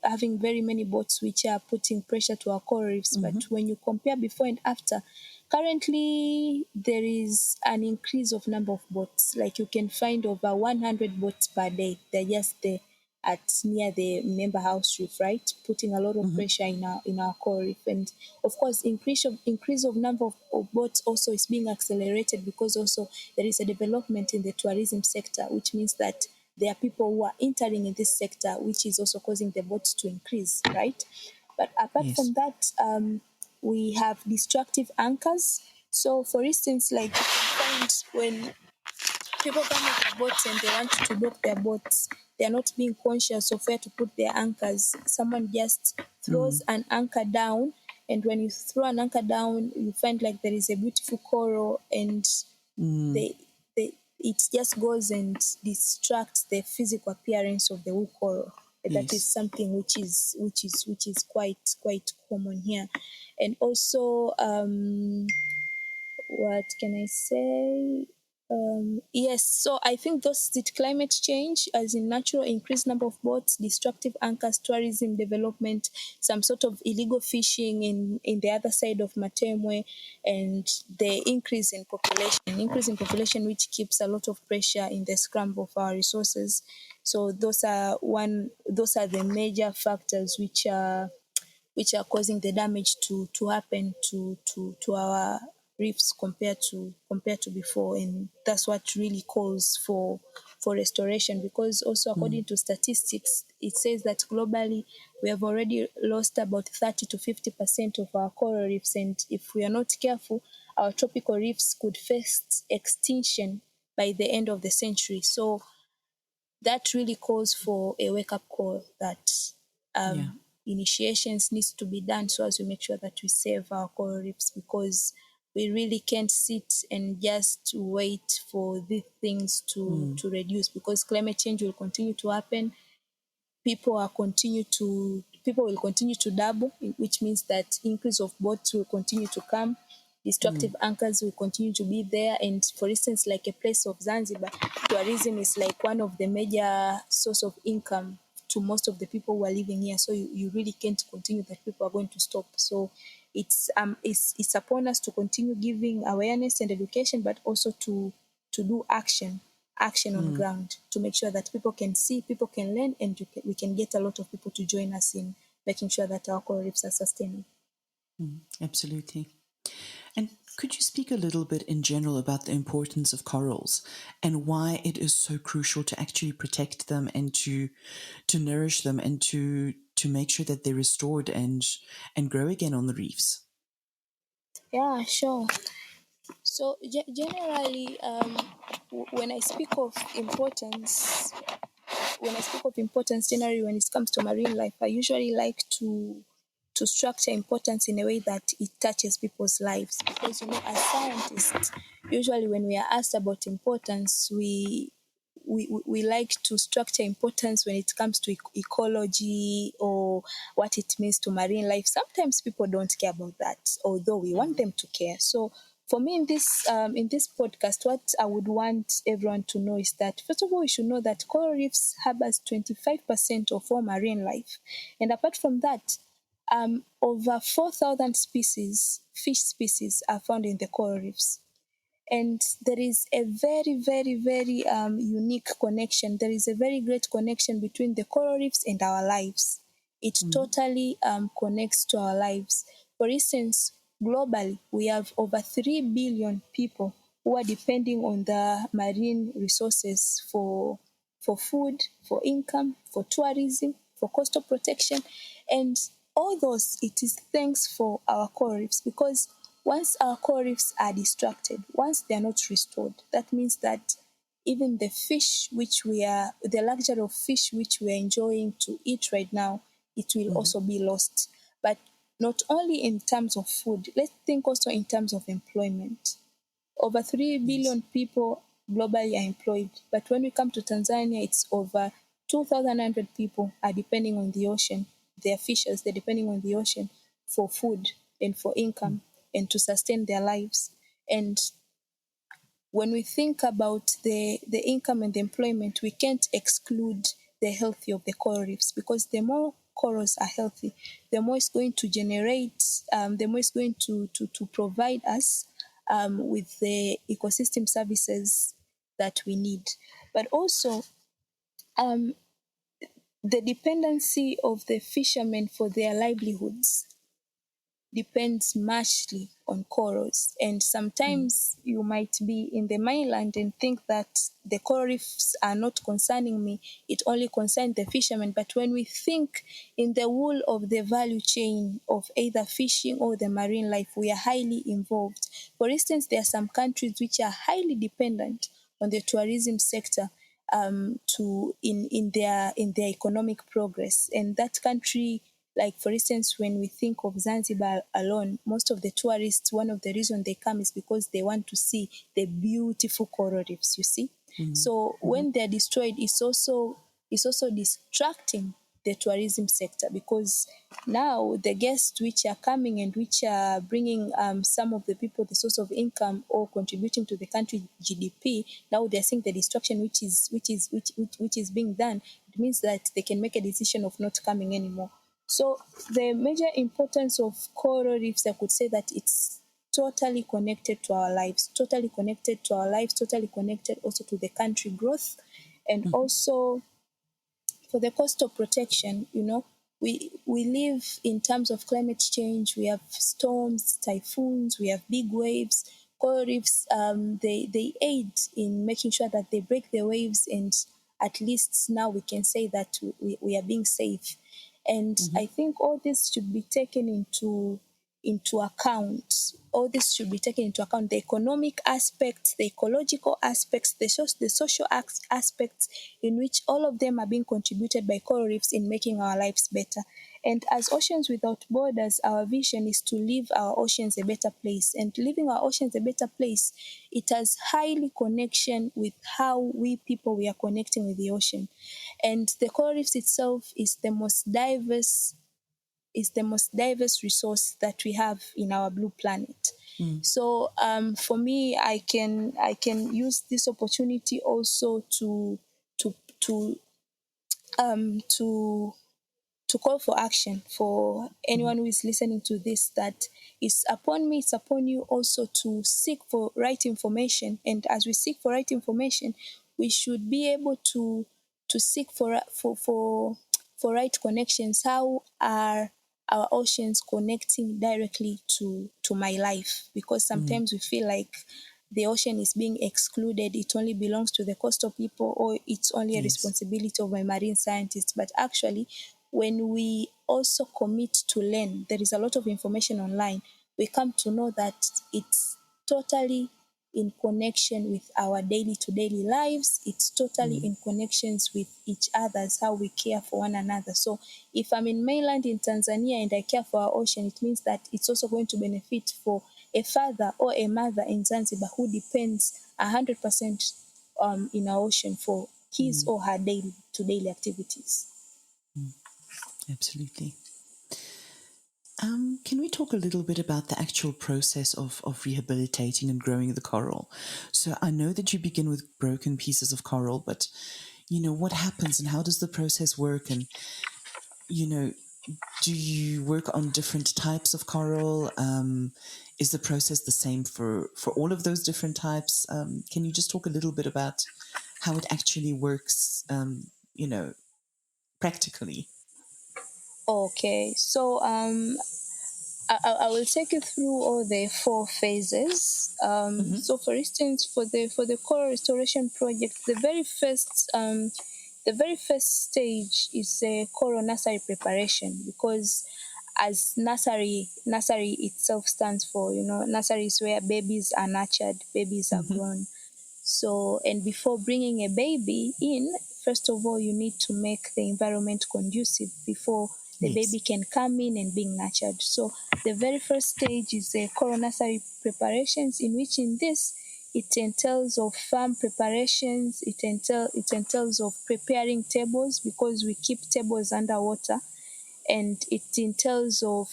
having very many boats which are putting pressure to our coral reefs. But when you compare before and after, currently there is an increase of number of boats. Like you can find over 100 boats per day. They're just there near the Mnemba House Reef, right? Putting a lot of pressure in our coral reef. And of course, increase of number of boats also is being accelerated, because also there is a development in the tourism sector, which means that there are people who are entering in this sector, which is also causing the boats to increase, right? But apart from that, we have destructive anchors. So, for instance, like you can find when people come with their boats and they want to dock their boats, they are not being conscious of where to put their anchors. Someone just throws an anchor down, and when you throw an anchor down, you find like there is a beautiful coral, and it just goes and distracts the physical appearance of the whole coral. That is something which is quite common here. And also, what can I say? Yes, so I think those climate change, as in natural increased number of boats, destructive anchors, tourism development, some sort of illegal fishing in the other side of Matemwe, and the increase in population, which keeps a lot of pressure in the scramble of our resources. So those are the major factors which are causing the damage to happen to our reefs compared to before, and that's what really calls for restoration. Because also according to statistics, it says that globally we have already lost about 30 to 50% of our coral reefs, and if we are not careful, our tropical reefs could face extinction by the end of the century. So that really calls for a wake-up call that Yeah. initiations needs to be done so as we make sure that we save our coral reefs, because we really can't sit and just wait for these things to reduce, because climate change will continue to happen. People will continue to double, which means that increase of boats will continue to come. Destructive anchors will continue to be there. And for instance, like a place of Zanzibar, tourism is like one of the major source of income to most of the people who are living here. So you really can't continue that people are going to stop. So it's upon us to continue giving awareness and education, but also to do action on ground to make sure that people can see, people can learn, and we can get a lot of people to join us in making sure that our coral reefs are sustainable. Absolutely. And could you speak a little bit in general about the importance of corals and why it is so crucial to actually protect them and to nourish them and to make sure that they're restored and grow again on the reefs? Yeah, sure. So generally, when I speak of importance, generally when it comes to marine life, I usually like to structure importance in a way that it touches people's lives. Because as scientists, usually when we are asked about importance, we like to structure importance when it comes to ecology or what it means to marine life. Sometimes people don't care about that, although we want them to care. So for me, in this podcast, what I would want everyone to know is that, first of all, we should know that coral reefs harbors 25% of all marine life. And apart from that, over 4,000 fish species are found in the coral reefs. And there is a very, very, very unique connection. There is a very great connection between the coral reefs and our lives. It totally connects to our lives. For instance, globally, we have over 3 billion people who are depending on the marine resources for food, for income, for tourism, for coastal protection. And all those, it is thanks for our coral reefs, because once our coral reefs are distracted, once they are not restored, that means that even the luxury of fish which we are enjoying to eat right now, it will also be lost. But not only in terms of food, let's think also in terms of employment. Over 3 billion people globally are employed. But when we come to Tanzania, it's over 2,100 people are depending on the ocean. They're fishers, they're depending on the ocean for food and for income and to sustain their lives. And when we think about the income and the employment, we can't exclude the health of the coral reefs, because the more corals are healthy, the more it's going to generate, the more it's going to provide us with the ecosystem services that we need. But also, the dependency of the fishermen for their livelihoods depends muchly on corals. And sometimes you might be in the mainland and think that the coral reefs are not concerning me, it only concerns the fishermen. But when we think in the whole of the value chain of either fishing or the marine life, we are highly involved. For instance, there are some countries which are highly dependent on the tourism sector in their economic progress. And that country, like for instance, when we think of Zanzibar alone, most of the tourists, one of the reasons they come is because they want to see the beautiful coral reefs, you see. So when they're destroyed, it's also distracting the tourism sector, because now the guests which are coming and which are bringing some of the people the source of income or contributing to the country GDP, now they're seeing the destruction which is being done. It means that they can make a decision of not coming anymore. So the major importance of coral reefs, I could say that it's totally connected to our lives, totally connected also to the country growth, and also for the coastal protection. we live in terms of climate change. We have storms, typhoons, we have big waves. Coral reefs, they aid in making sure that they break the waves, and at least now we can say that we are being safe. And I think all this should be taken into account. All this should be taken into account: the economic aspects, the ecological aspects, the social aspects, in which all of them are being contributed by coral reefs in making our lives better. And as Oceans Without Borders, our vision is to leave our oceans a better place. And leaving our oceans a better place, it has highly connection with how we people, we are connecting with the ocean. And the coral reefs itself is the most diverse resource that we have in our blue planet. So for me, I can use this opportunity also to to to to call for action for anyone who is listening to this, that it's upon me, it's upon you also to seek for right information. And as we seek for right information, we should be able to seek for right connections. How are our oceans connecting directly to my life? Because sometimes we feel like the ocean is being excluded, it only belongs to the coastal people, or it's only a responsibility of my marine scientists. But actually, when we also commit to learn, there is a lot of information online, we come to know that it's totally in connection with our daily to daily lives. It's totally in connections with each other's, how we care for one another. So if I'm in mainland in Tanzania and I care for our ocean, it means that it's also going to benefit for a father or a mother in Zanzibar who depends 100% in our ocean for his or her daily to daily activities. Absolutely. Can we talk a little bit about the actual process of rehabilitating and growing the coral? So I know that you begin with broken pieces of coral, but, what happens and how does the process work? And, do you work on different types of coral? Is the process the same for all of those different types? Can you just talk a little bit about how it actually works, practically? Okay, so I will take you through all the 4 phases. So, for instance, for the coral restoration project, the very first stage is a coral nursery preparation, because as nursery itself stands for, nursery is where babies are nurtured, babies are grown. So, and before bringing a baby in, first of all, you need to make the environment conducive before the baby can come in and being nurtured. So the very first stage is the coral nursery preparations, in which in this, it entails of farm preparations, it entails of preparing tables, because we keep tables underwater, and it entails of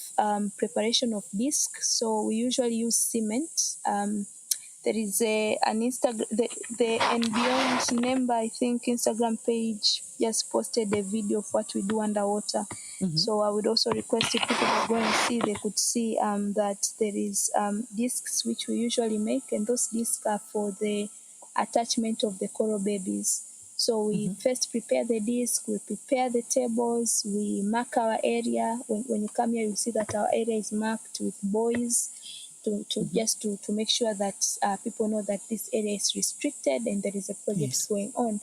preparation of disc. So we usually use cement. There is an Instagram, the and beyond Mnemba, I think, Instagram page just posted a video of what we do underwater. So I would also request, if people are going to see, they could see that there is discs which we usually make, and those discs are for the attachment of the coral babies. So we first prepare the disc, we prepare the tables, we mark our area. When you come here, you see that our area is marked with buoys, to make sure that people know that this area is restricted and there is a project going on.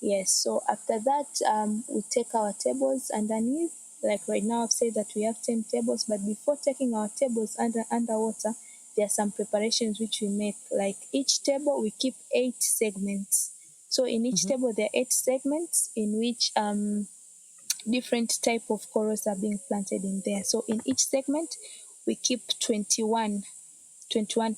Yes, so after that, we take our tables underneath. Like right now, I've said that we have 10 tables, but before taking our tables underwater, there are some preparations which we make. Like each table, we keep 8 segments. So in each table, there are 8 segments in which different type of corals are being planted in there. So in each segment, we keep 21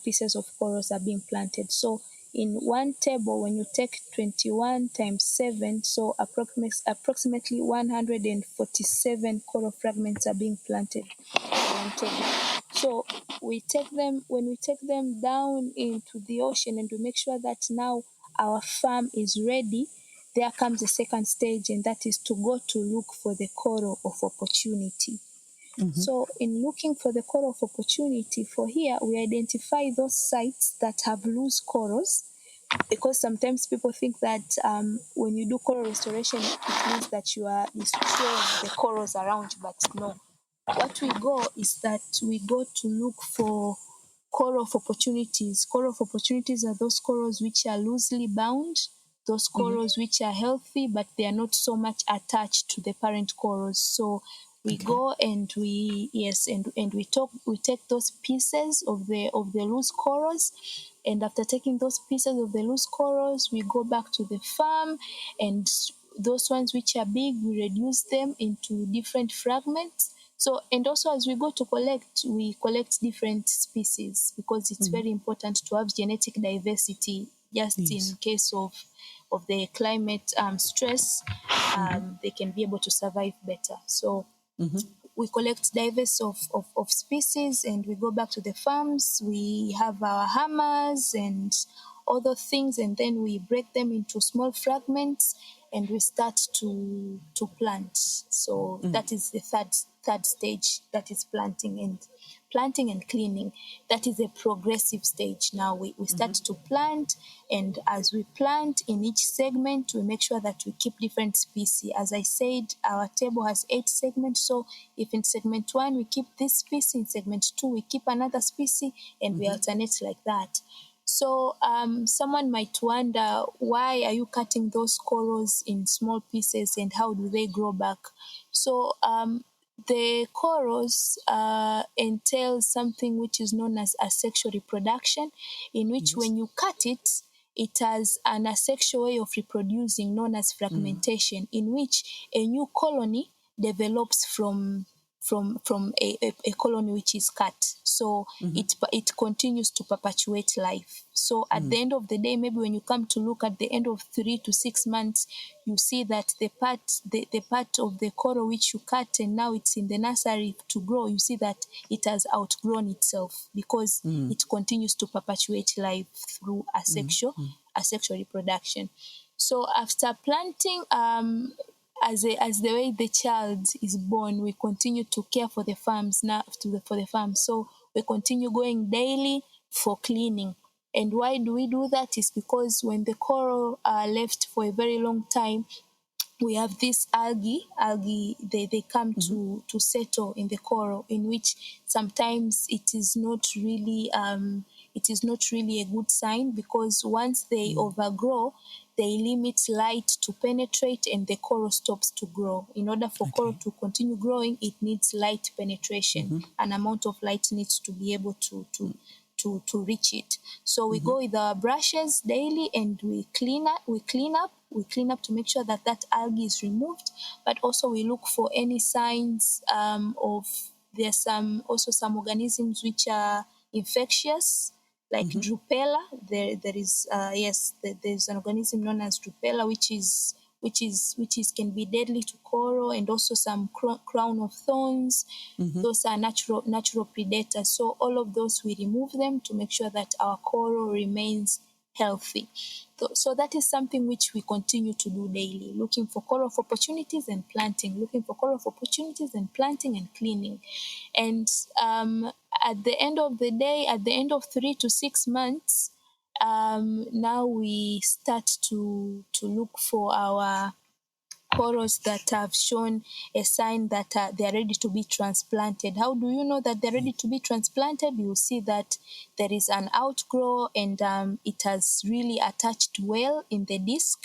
pieces of corals are being planted. So in one table, when you take 21 times 7, so approximately 147 coral fragments are being planted on one table. So when we take them down into the ocean, and we make sure that now our farm is ready, there comes the second stage, and that is to go to look for the coral of opportunity. So in looking for the coral of opportunity, for here, we identify those sites that have loose corals. because sometimes people think that when you do coral restoration, it means that you are destroying the corals around, but no. What we go is that we go to look for coral of opportunities. Coral of opportunities are those corals which are loosely bound, those corals which are healthy, but they are not so much attached to the parent corals. So we go and we take those pieces of the loose corals, and after taking those pieces of the loose corals, we go back to the farm, and those ones which are big, we reduce them into different fragments. So, and also as we go to collect, we collect different species, because it's very important to have genetic diversity, just in case of the climate stress, they can be able to survive better. So we collect diverse of species, and we go back to the farms. We have our hammers and other things, and then we break them into small fragments, and we start to plant. So that is the third stage, that is planting and cleaning. That is a progressive stage. Now we start to plant, and as we plant in each segment, we make sure that we keep different species. As I said, our table has 8 segments, so if in segment 1 we keep this species, in segment 2 we keep another species, and we alternate like that. So someone might wonder, why are you cutting those corals in small pieces, and how do they grow back? So the corals entail something which is known as asexual reproduction, in which when you cut it, it has an asexual way of reproducing known as fragmentation, in which a new colony develops from a colony which is cut. So it continues to perpetuate life. So at the end of the day, maybe when you come to look at the end of 3 to 6 months, you see that the part of the coral which you cut and now it's in the nursery to grow, you see that it has outgrown itself, because it continues to perpetuate life through asexual reproduction. So after planting, as the way the child is born, we continue to care for the farms for the farm. So we continue going daily for cleaning. And why do we do that? Is because when the coral are left for a very long time, we have this algae, they come to settle in the coral, in which sometimes it is not really a good sign, because once they overgrow, they limit light to penetrate and the coral stops to grow. In order for coral to continue growing, it needs light penetration. An amount of light needs to be able to reach it. So we go with our brushes daily, and we clean up to make sure that algae is removed. But also we look for any signs of there's some organisms which are infectious, like Drupella. There's an organism known as Drupella, which can be deadly to coral, and also some crown of thorns. Those are natural predators. So all of those, we remove them to make sure that our coral remains healthy. So that is something which we continue to do daily, looking for coral of opportunities and planting, looking for coral of opportunities and planting and cleaning. And at the end of the day, at the end of 3 to 6 months, now we start to look for our corals that have shown a sign that they are ready to be transplanted. How do you know that they're ready to be transplanted? You see that there is an outgrow, and it has really attached well in the disc,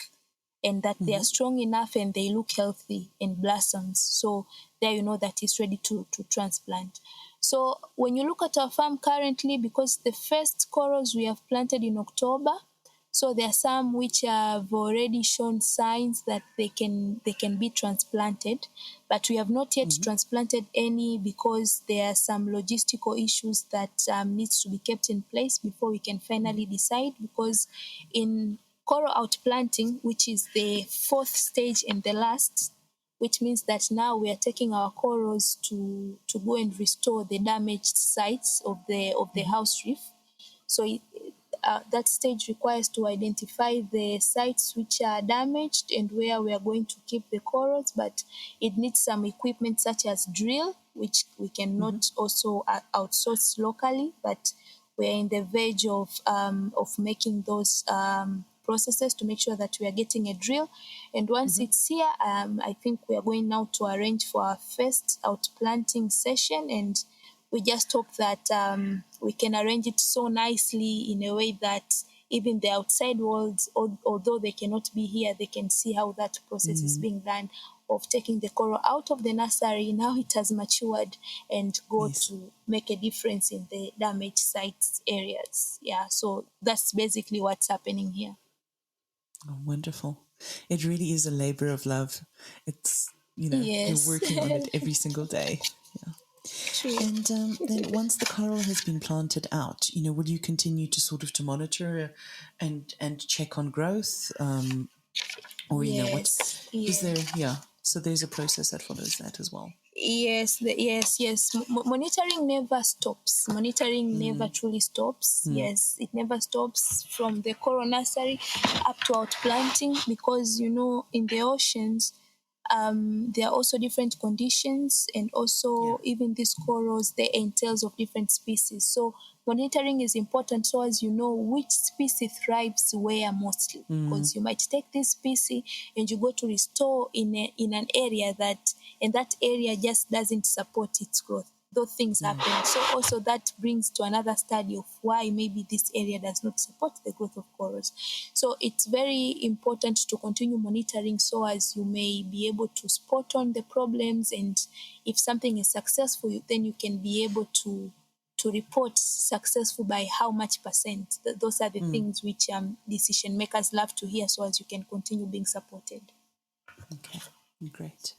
and that they are strong enough and they look healthy and blossoms. So there you know that it's ready to transplant. So when you look at our farm currently, because the first corals we have planted in October, so there are some which have already shown signs that they can be transplanted, but we have not yet transplanted any, because there are some logistical issues that needs to be kept in place before we can finally decide. Because in coral outplanting, which is the 4th stage and the last, which means that now we are taking our corals to go and restore the damaged sites of the house reef. So that stage requires to identify the sites which are damaged and where we are going to keep the corals, but it needs some equipment such as drill, which we cannot also outsource locally, but we're in the verge of making those processes to make sure that we are getting a drill. And once it's here, I think we are going now to arrange for our first outplanting session, and we just hope that we can arrange it so nicely in a way that even the outside world, although they cannot be here, they can see how that process is being done of taking the coral out of the nursery. Now it has matured and go to make a difference in the damaged sites areas. Yeah, so that's basically what's happening here. Oh, wonderful. It really is a labor of love. It's, Yes. you're working on it every single day. Yeah. True. And then once the coral has been planted out, will you continue to sort of to monitor and check on growth? Or, Yes. is there, so there's a process that follows that as well. Yes. Monitoring never stops. Monitoring never truly stops. Yes, it never stops from the coral nursery up to outplanting, because, in the oceans, there are also different conditions, and also even these corals, they entails of different species. So monitoring is important so as you know which species thrives where mostly, because you might take this species and you go to restore in an area and that area just doesn't support its growth. Those things happen. So also that brings to another study of why maybe this area does not support the growth of corals. So it's very important to continue monitoring so as you may be able to spot on the problems, and if something is successful, then you can be able to report successful by how much percent. Those are the things which decision makers love to hear, so as you can continue being supported. Okay, great.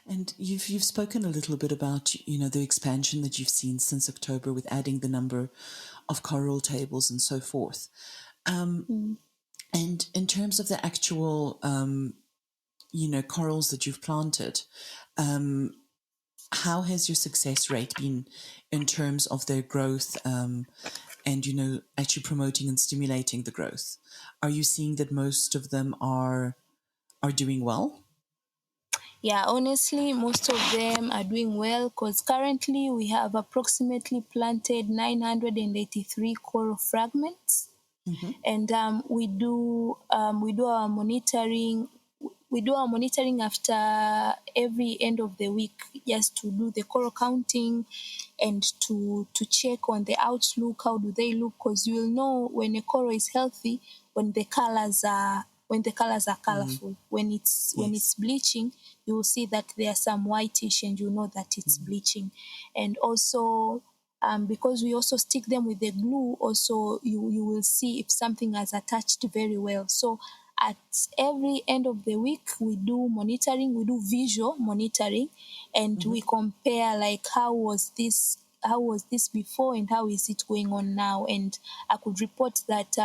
And you've spoken a little bit about, the expansion that you've seen since October with adding the number of coral tables and so forth. And in terms of the actual, corals that you've planted, how has your success rate been in terms of their growth and, actually promoting and stimulating the growth? Are you seeing that most of them are doing well? Yeah, honestly, most of them are doing well, because currently we have approximately planted 983 coral fragments. And we do our monitoring. We do our monitoring after every end of the week, just to do the coral counting and to check on the outlook. How do they look? Because you will know when a coral is healthy when the colors are colorful. When it's bleaching, you will see that there are some whitish, and you know that it's bleaching. And also, because we also stick them with the glue, also you will see if something has attached very well. So at every end of the week, we do monitoring, we do visual monitoring, and we compare, like, how was this before and how is it going on now. And I could report that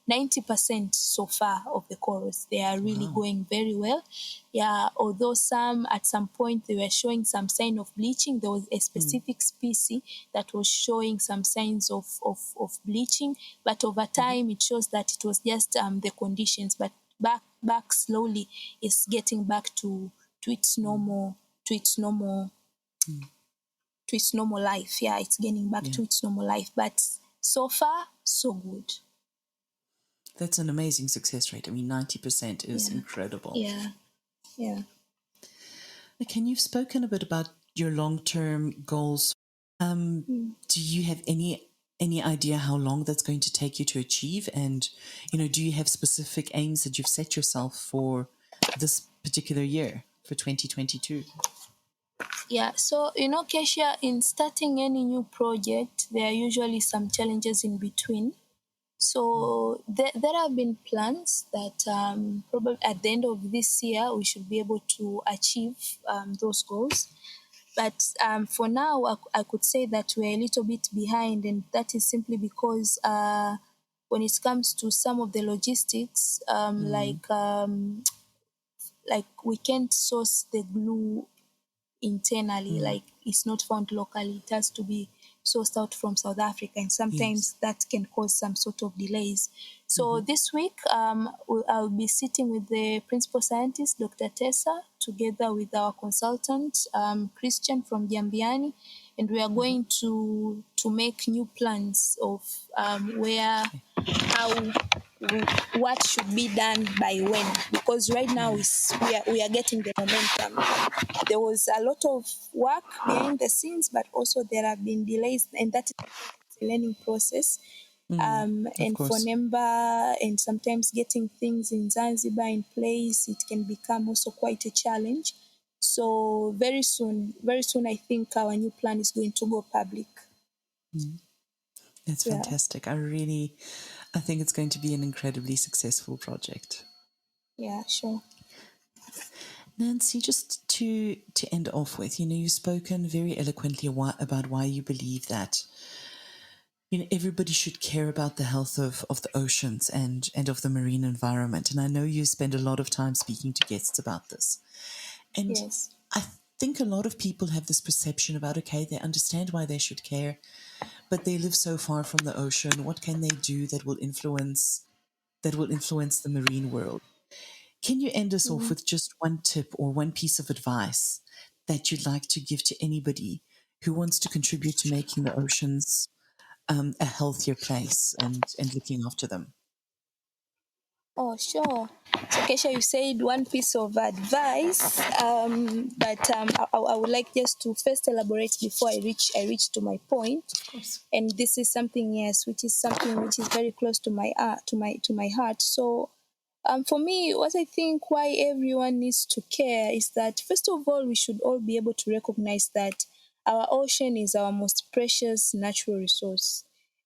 90% so far of the corals, they are really going very well. Yeah, although at some point they were showing some sign of bleaching. There was a specific species that was showing some signs of bleaching, but over time it shows that it was just the conditions. But back slowly is getting back to its normal life. Yeah, it's getting back to its normal life. But so far, so good. That's an amazing success rate. I mean, 90% is incredible. Yeah. Okay, you've spoken a bit about your long-term goals. Do you have any idea how long that's going to take you to achieve? And, do you have specific aims that you've set yourself for this particular year, for 2022? Yeah, so, Keisha, in starting any new project, there are usually some challenges in between. So there have been plans that probably at the end of this year we should be able to achieve those goals. But for now, I could say that we're a little bit behind, and that is simply because when it comes to some of the logistics, like we can't source the glue internally, like it's not found locally. It has to be sourced out from South Africa, and sometimes that can cause some sort of delays. So this week, I'll be sitting with the principal scientist, Dr. Tessa, together with our consultant, Christian from Jambiani, and we are going to make new plans of where, how, what should be done by when, because right now we are getting the momentum. There was a lot of work behind the scenes, but also there have been delays, and that is a learning process. And for course. Mnemba, and sometimes getting things in Zanzibar in place, it can become also quite a challenge. So very soon, I think our new plan is going to go public. That's Yeah. fantastic. I think it's going to be an incredibly successful project. Yeah, sure. Nancy, just to end off with, you've spoken very eloquently about why you believe that everybody should care about the health of the oceans and of the marine environment. And I know you spend a lot of time speaking to guests about this. And Yes. I think a lot of people have this perception about, okay, they understand why they should care, but they live so far from the ocean. What can they do that will influence the marine world? Can you end us off with just one tip or one piece of advice that you'd like to give to anybody who wants to contribute to making the oceans a healthier place and looking after them? Oh, sure. So, Kesha, you said one piece of advice, but I would like just to first elaborate before I reach to my point. Of course. And this is something, yes, which is very close to my heart. So, for me, what I think why everyone needs to care is that, first of all, we should all be able to recognize that our ocean is our most precious natural resource.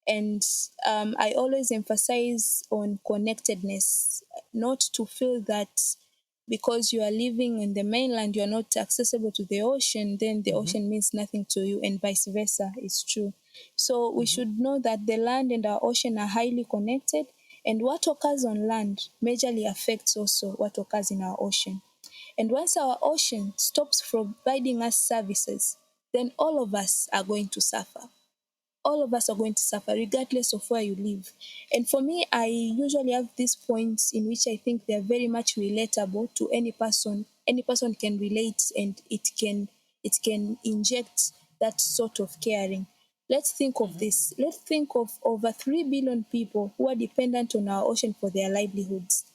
And I always emphasize on connectedness, not to feel that because you are living in the mainland, you are not accessible to the ocean, then the ocean means nothing to you, and vice versa is true. So we should know that the land and our ocean are highly connected, and what occurs on land majorly affects also what occurs in our ocean. And once our ocean stops providing us services, then all of us are going to suffer. All of us are going to suffer regardless of where you live. And for me, I usually have these points in which I think they're very much relatable to any person. Any person can relate, and it can inject that sort of caring. Let's think of this. Let's think of over 3 billion people who are dependent on our ocean for their livelihoods.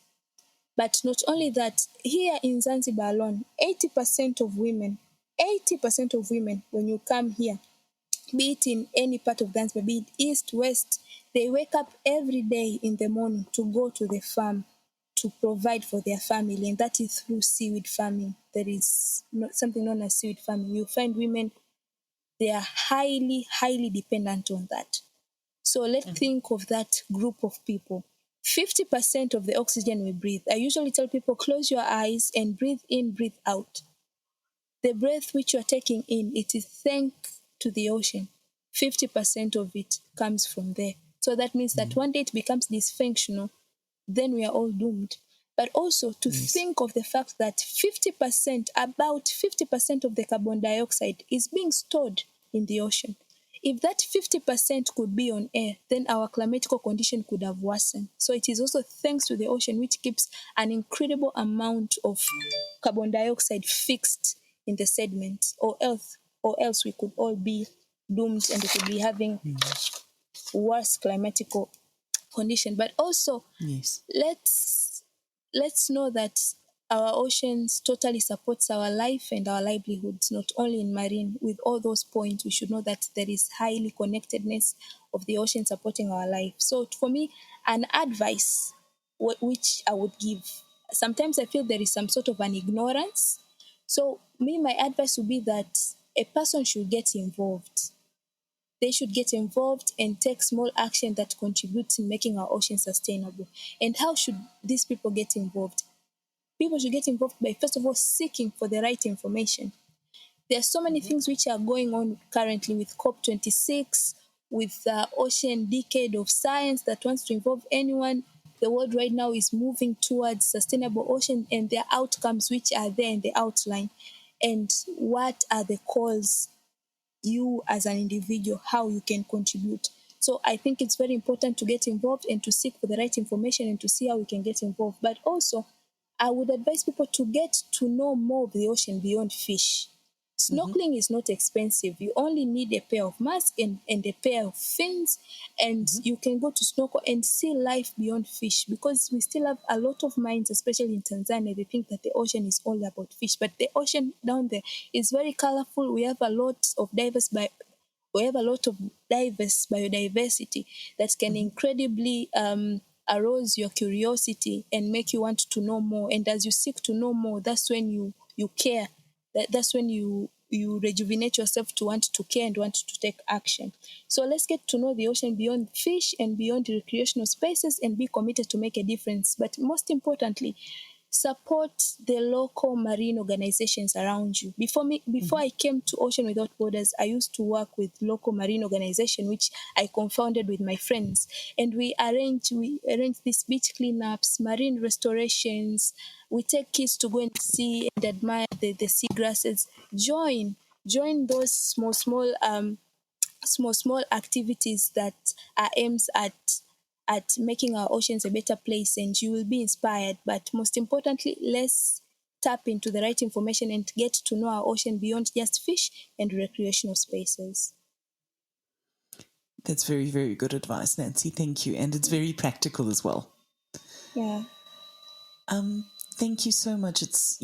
But not only that, here in Zanzibar alone, 80% of women, when you come here, be it in any part of Zanzibar, be it east, west, they wake up every day in the morning to go to the farm to provide for their family, and that is through seaweed farming. There is something known as seaweed farming. You find women, they are highly, highly dependent on that. So let's think of that group of people. 50% of the oxygen we breathe. I usually tell people, close your eyes and breathe in, breathe out. The breath which you are taking in, it is thanks to the ocean. 50% of it comes from there. So that means that one day it becomes dysfunctional, then we are all doomed. But also to think of the fact that 50%, about 50% of the carbon dioxide is being stored in the ocean. If that 50% could be on air, then our climatical condition could have worsened. So it is also thanks to the ocean, which keeps an incredible amount of carbon dioxide fixed in the sediment, or else we could all be doomed, and we could be having worse climatical condition. But also, let's know that our oceans totally supports our life and our livelihoods, not only in marine. With all those points, we should know that there is highly connectedness of the ocean supporting our life. So for me, an advice which I would give, sometimes I feel there is some sort of an ignorance. So my advice would be that a person should get involved. They should get involved and take small action that contributes in making our ocean sustainable. And how should these people get involved? People should get involved by, first of all, seeking for the right information. There are so many things which are going on currently with COP26, with the Ocean Decade of Science that wants to involve anyone. The world right now is moving towards sustainable ocean, and their outcomes which are there in the outline. And what are the calls, you as an individual, how you can contribute. So I think it's very important to get involved and to seek for the right information and to see how we can get involved. But also, I would advise people to get to know more of the ocean beyond fish. Snorkeling is not expensive. You only need a pair of masks and a pair of fins, and you can go to snorkel and see life beyond fish, because we still have a lot of minds, especially in Tanzania. They think that the ocean is all about fish, but the ocean down there is very colorful. We have a lot of diverse biodiversity that can incredibly arouse your curiosity and make you want to know more. And as you seek to know more, that's when you care. That's when you rejuvenate yourself to want to care and want to take action. So let's get to know the ocean beyond fish and beyond recreational spaces, and be committed to make a difference. But most importantly, support the local marine organizations around you. Before I came to Ocean Without Borders, I used to work with local marine organization, which I co-founded with my friends. And we arrange these beach cleanups, marine restorations. We take kids to go and see and admire the seagrasses. Join those small activities that are aims at making our oceans a better place, and you will be inspired. But most importantly, let's tap into the right information and get to know our ocean beyond just fish and recreational spaces. That's very, very good advice, Nancy. Thank you. And it's very practical as well. Yeah. Thank you so much. It's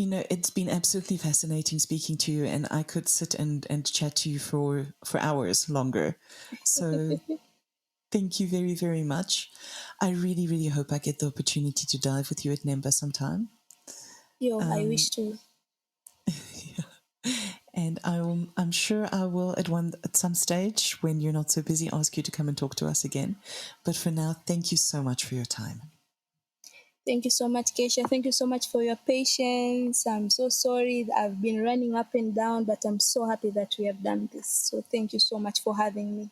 been absolutely fascinating speaking to you, and I could sit and chat to you for hours longer. So thank you very, very much. I really, really hope I get the opportunity to dive with you at Mnemba sometime. I wish to. And I'm sure I will at some stage, when you're not so busy, ask you to come and talk to us again. But for now, thank you so much for your time. Thank you so much, Keisha. Thank you so much for your patience. I'm so sorry I've been running up and down, but I'm so happy that we have done this. So thank you so much for having me.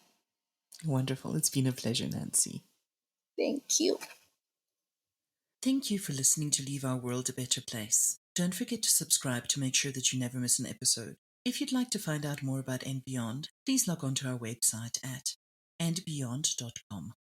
Wonderful. It's been a pleasure, Nancy. Thank you. Thank you for listening to Leave Our World a Better Place. Don't forget to subscribe to make sure that you never miss an episode. If you'd like to find out more about And Beyond, please log on to our website at andbeyond.com.